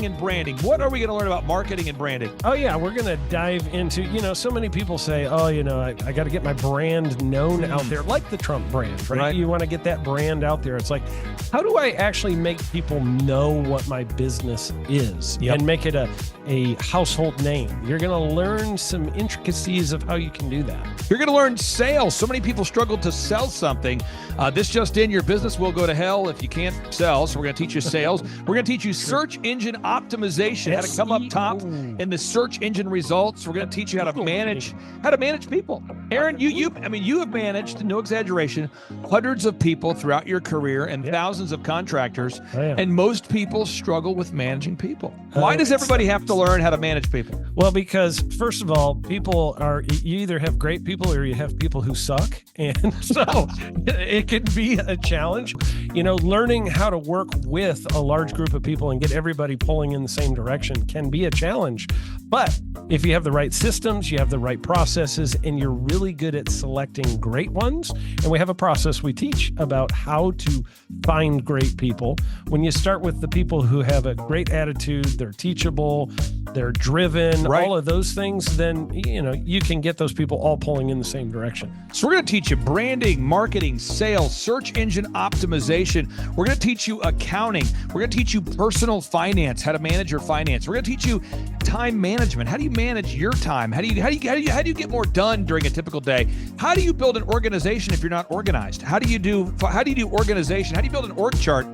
and branding. What are we going to learn about marketing and branding? Oh, yeah. We're going to dive into, so many people say, I got to get my brand known out there, like the Trump brand, right? You want to get that brand out there. It's like, how do I actually make people know what my business is and make it a household name? You're going to learn some intricacies of how you can do that. You're going to learn sales. So many people struggle to sell something. This just in, your business will go to hell if you can't sell. So we're going to teach you sales. We're going to teach you search engine optimization, how to come up top in the search engine results. We're going to teach you how to manage people. Aaron, you have managed, no exaggeration, hundreds of people throughout your career and thousands of contractors. And most people struggle with managing people. Why does everybody have to learn how to manage people? Well, because first of all, you either have great people or you have people who suck. And so it can be a challenge. Learning how to work with a large group of people and get everybody pulling in the same direction can be a challenge. But if you have the right systems, you have the right processes, and you're really good at selecting great ones, and we have a process we teach about how to find great people. When you start with the people who have a great attitude, they're teachable, they're driven, all of those things, then, you can get those people all pulling in the same direction. So we're going to teach you branding, marketing, sales, search engine optimization. organization. We're going to teach you accounting. We're going to teach you personal finance, how to manage your finance. We're going to teach you time management. How do you manage your time? How do you get more done during a typical day? How do you build an organization if you're not organized? How do you do organization? How do you build an org chart?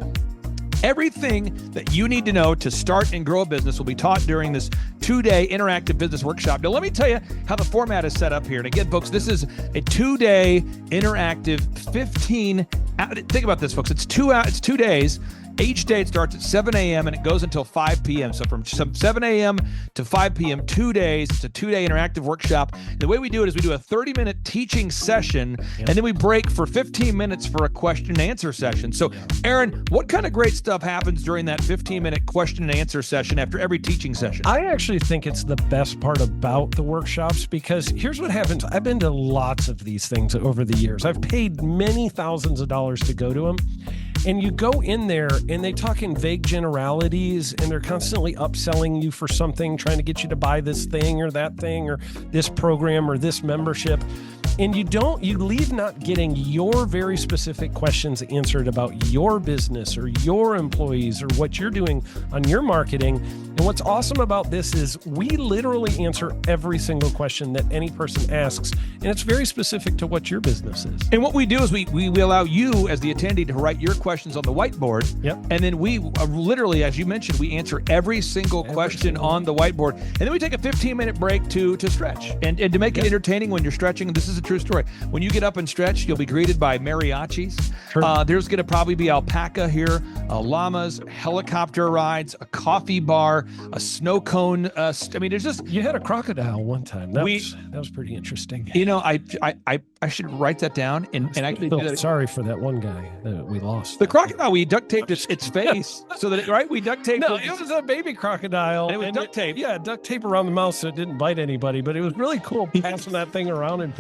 Everything that you need to know to start and grow a business will be taught during this 2-day interactive business workshop. Now, let me tell you how the format is set up here. And again, folks, this is a 2-day interactive 15. Think about this, folks. It's 2 days. Each day it starts at 7 a.m. and it goes until 5 p.m. So from 7 a.m. to 5 p.m., 2 days. It's a 2-day interactive workshop. The way we do it is we do a 30-minute teaching session, and then we break for 15 minutes for a question and answer session. So, Aaron, what kind of great stuff happens during that 15-minute question and answer session after every teaching session? I actually think it's the best part about the workshops, because here's what happens. I've been to lots of these things over the years. I've paid many thousands of dollars to go to them. And you go in there and they talk in vague generalities, and they're constantly upselling you for something, trying to get you to buy this thing or that thing or this program or this membership. And you leave not getting your very specific questions answered about your business or your employees or what you're doing on your marketing. And what's awesome about this is we literally answer every single question that any person asks, and it's very specific to what your business is. And what we do is we allow you as the attendee to write your questions on the whiteboard. Yep. And then we literally, as you mentioned, we answer every single question on the whiteboard. And then we take a 15-minute break to stretch and to make it entertaining when you're stretching. This is a true story. When you get up and stretch, you'll be greeted by mariachis. Sure. There's going to probably be alpaca here, llamas, helicopter rides, a coffee bar, a snow cone. There's just... You had a crocodile one time. That was pretty interesting. You know, I should write that down. And I can do that. Sorry for that one guy that we lost. The crocodile, we duct taped its face so that, right? We duct taped. No, it was a baby crocodile. And it was duct tape. Yeah, duct tape around the mouth so it didn't bite anybody, but it was really cool passing that thing around and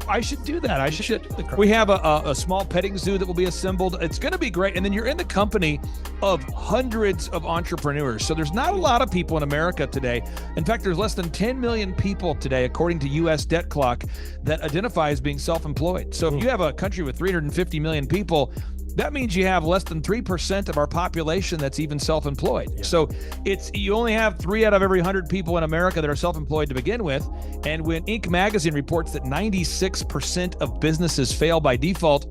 I should do that. We have a small petting zoo that will be assembled. It's going to be great. And then you're in the company of hundreds of entrepreneurs. So there's not a lot of people in America today. In fact, there's less than 10 million people today, according to U.S. Debt Clock, that identify as being self-employed. So if you have a country with 350 million people, that means you have less than 3% of our population that's even self-employed. Yeah. So you only have 3 out of every 100 people in America that are self-employed to begin with. And when Inc. magazine reports that 96% of businesses fail by default,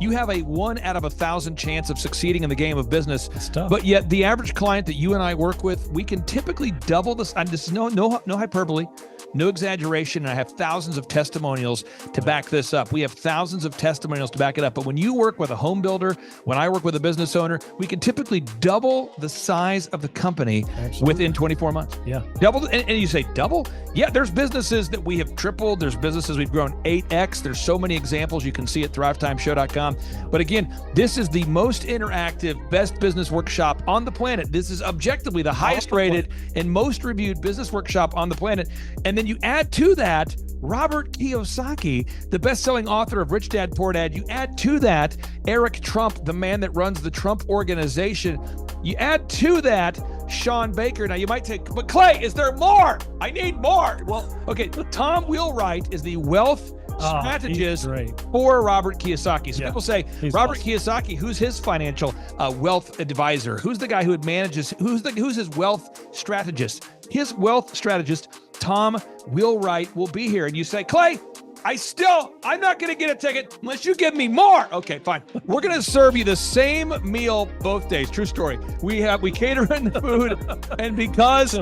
you have a 1 out of 1,000 chance of succeeding in the game of business. It's tough. But yet the average client that you and I work with, we can typically double this. And this is no hyperbole, no exaggeration. And I have thousands of testimonials to back this up. We have thousands of testimonials to back it up. But when you work with a home builder, when I work with a business owner, we can typically double the size of the company within 24 months. Yeah. Double. And you say double? Yeah, there's businesses that we have tripled. There's businesses we've grown 8x. There's so many examples you can see at thrivetimeshow.com. But again, this is the most interactive, best business workshop on the planet. This is objectively the highest rated and most reviewed business workshop on the planet. And then you add to that Robert Kiyosaki, the best-selling author of Rich Dad, Poor Dad. You add to that Eric Trump, the man that runs the Trump Organization. You add to that Sean Baker. Now you might say, but Clay, is there more? I need more. Well, okay, Tom Wheelwright is the wealth strategist for Robert Kiyosaki. So people say, Robert Kiyosaki, who's his financial wealth advisor? Who's the guy who manages, who's his wealth strategist? His wealth strategist, Tom Wheelwright, will be here. And you say, Clay, I'm not going to get a ticket unless you give me more. Okay, fine. We're going to serve you the same meal both days. True story. We cater in the food, and because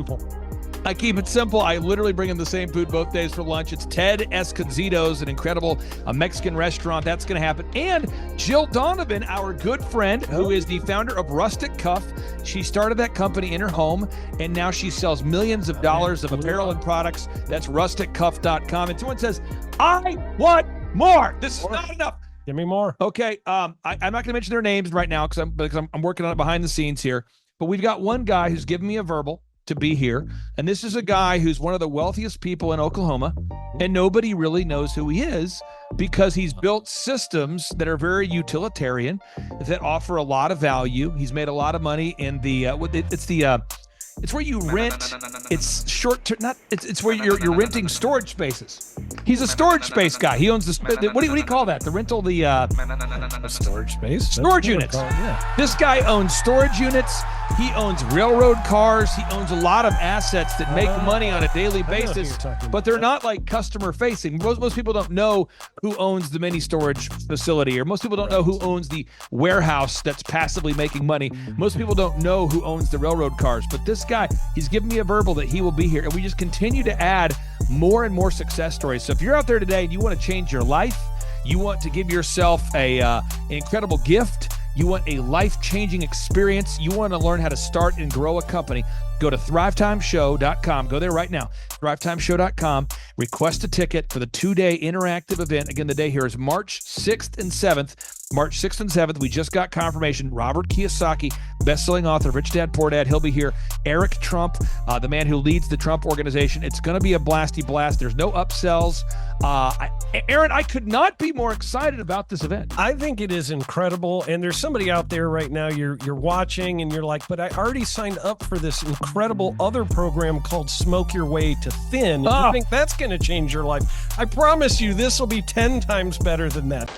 I keep it simple, I literally bring in the same food both days for lunch. It's Ted Escondido's, an incredible Mexican restaurant. That's going to happen. And Jill Donovan, our good friend, who is the founder of Rustic Cuff. She started that company in her home, and now she sells millions of dollars of apparel and products. That's rusticcuff.com. And someone says, I want more. This is not enough. Give me more. Okay. I'm not going to mention their names right now because I'm working on it behind the scenes here. But we've got one guy who's given me a verbal to be here. And this is a guy who's one of the wealthiest people in Oklahoma, and nobody really knows who he is because he's built systems that are very utilitarian, that offer a lot of value. He's made a lot of money in the It's where you rent. It's short term. Not. It's where you're renting storage spaces. He's a storage space guy. He owns the. What do you call that? The rental. A storage space. Storage units. This guy owns storage units. He owns railroad cars. He owns a lot of assets that make money on a daily basis, but they're not like customer facing. Most people don't know who owns the mini storage facility, or most people don't know who owns the warehouse that's passively making money. Most people don't know who owns the railroad cars, but this guy, he's given me a verbal that he will be here, and we just continue to add more and more success stories. So if you're out there today and you want to change your life, you want to give yourself an incredible gift, you want a life-changing experience, you want to learn how to start and grow a company, go to thrivetimeshow.com. Go there right now, thrivetimeshow.com. Request a ticket for the 2-day interactive event. Again, the day here is March 6th and 7th. March 6th and 7th, we just got confirmation. Robert Kiyosaki, best-selling author, Rich Dad, Poor Dad, he'll be here. Eric Trump, the man who leads the Trump organization. It's going to be a blasty blast. There's no upsells. Aaron, I could not be more excited about this event. I think it is incredible. And there's somebody out there right now, you're watching and you're like, but I already signed up for this incredible other program called Smoke Your Way to Thin. I think that's going to change your life. I promise you, this will be 10 times better than that.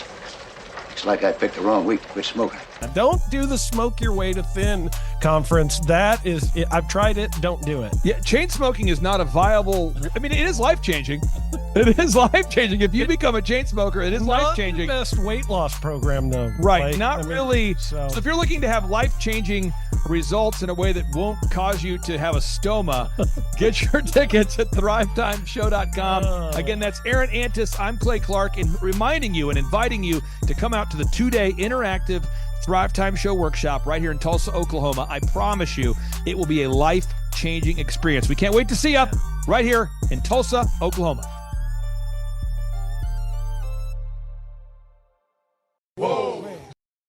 Looks like I picked the wrong week to quit smoking. Don't do the Smoke Your Way to Thin conference. That is, I've tried it. Don't do it. Yeah, chain smoking is not a viable. I mean, it is life changing. It is life changing. If you become a chain smoker, it is life changing. Not the best weight loss program, though. Right. Really. So if you're looking to have life changing results in a way that won't cause you to have a stoma, get your tickets at thrivetimeshow.com. Again, that's Aaron Antis. I'm Clay Clark, and reminding you and inviting you to come out to the 2-day interactive Thrive Time Show workshop right here in Tulsa, Oklahoma. I promise you, it will be a life-changing experience. We can't wait to see you right here in Tulsa, Oklahoma.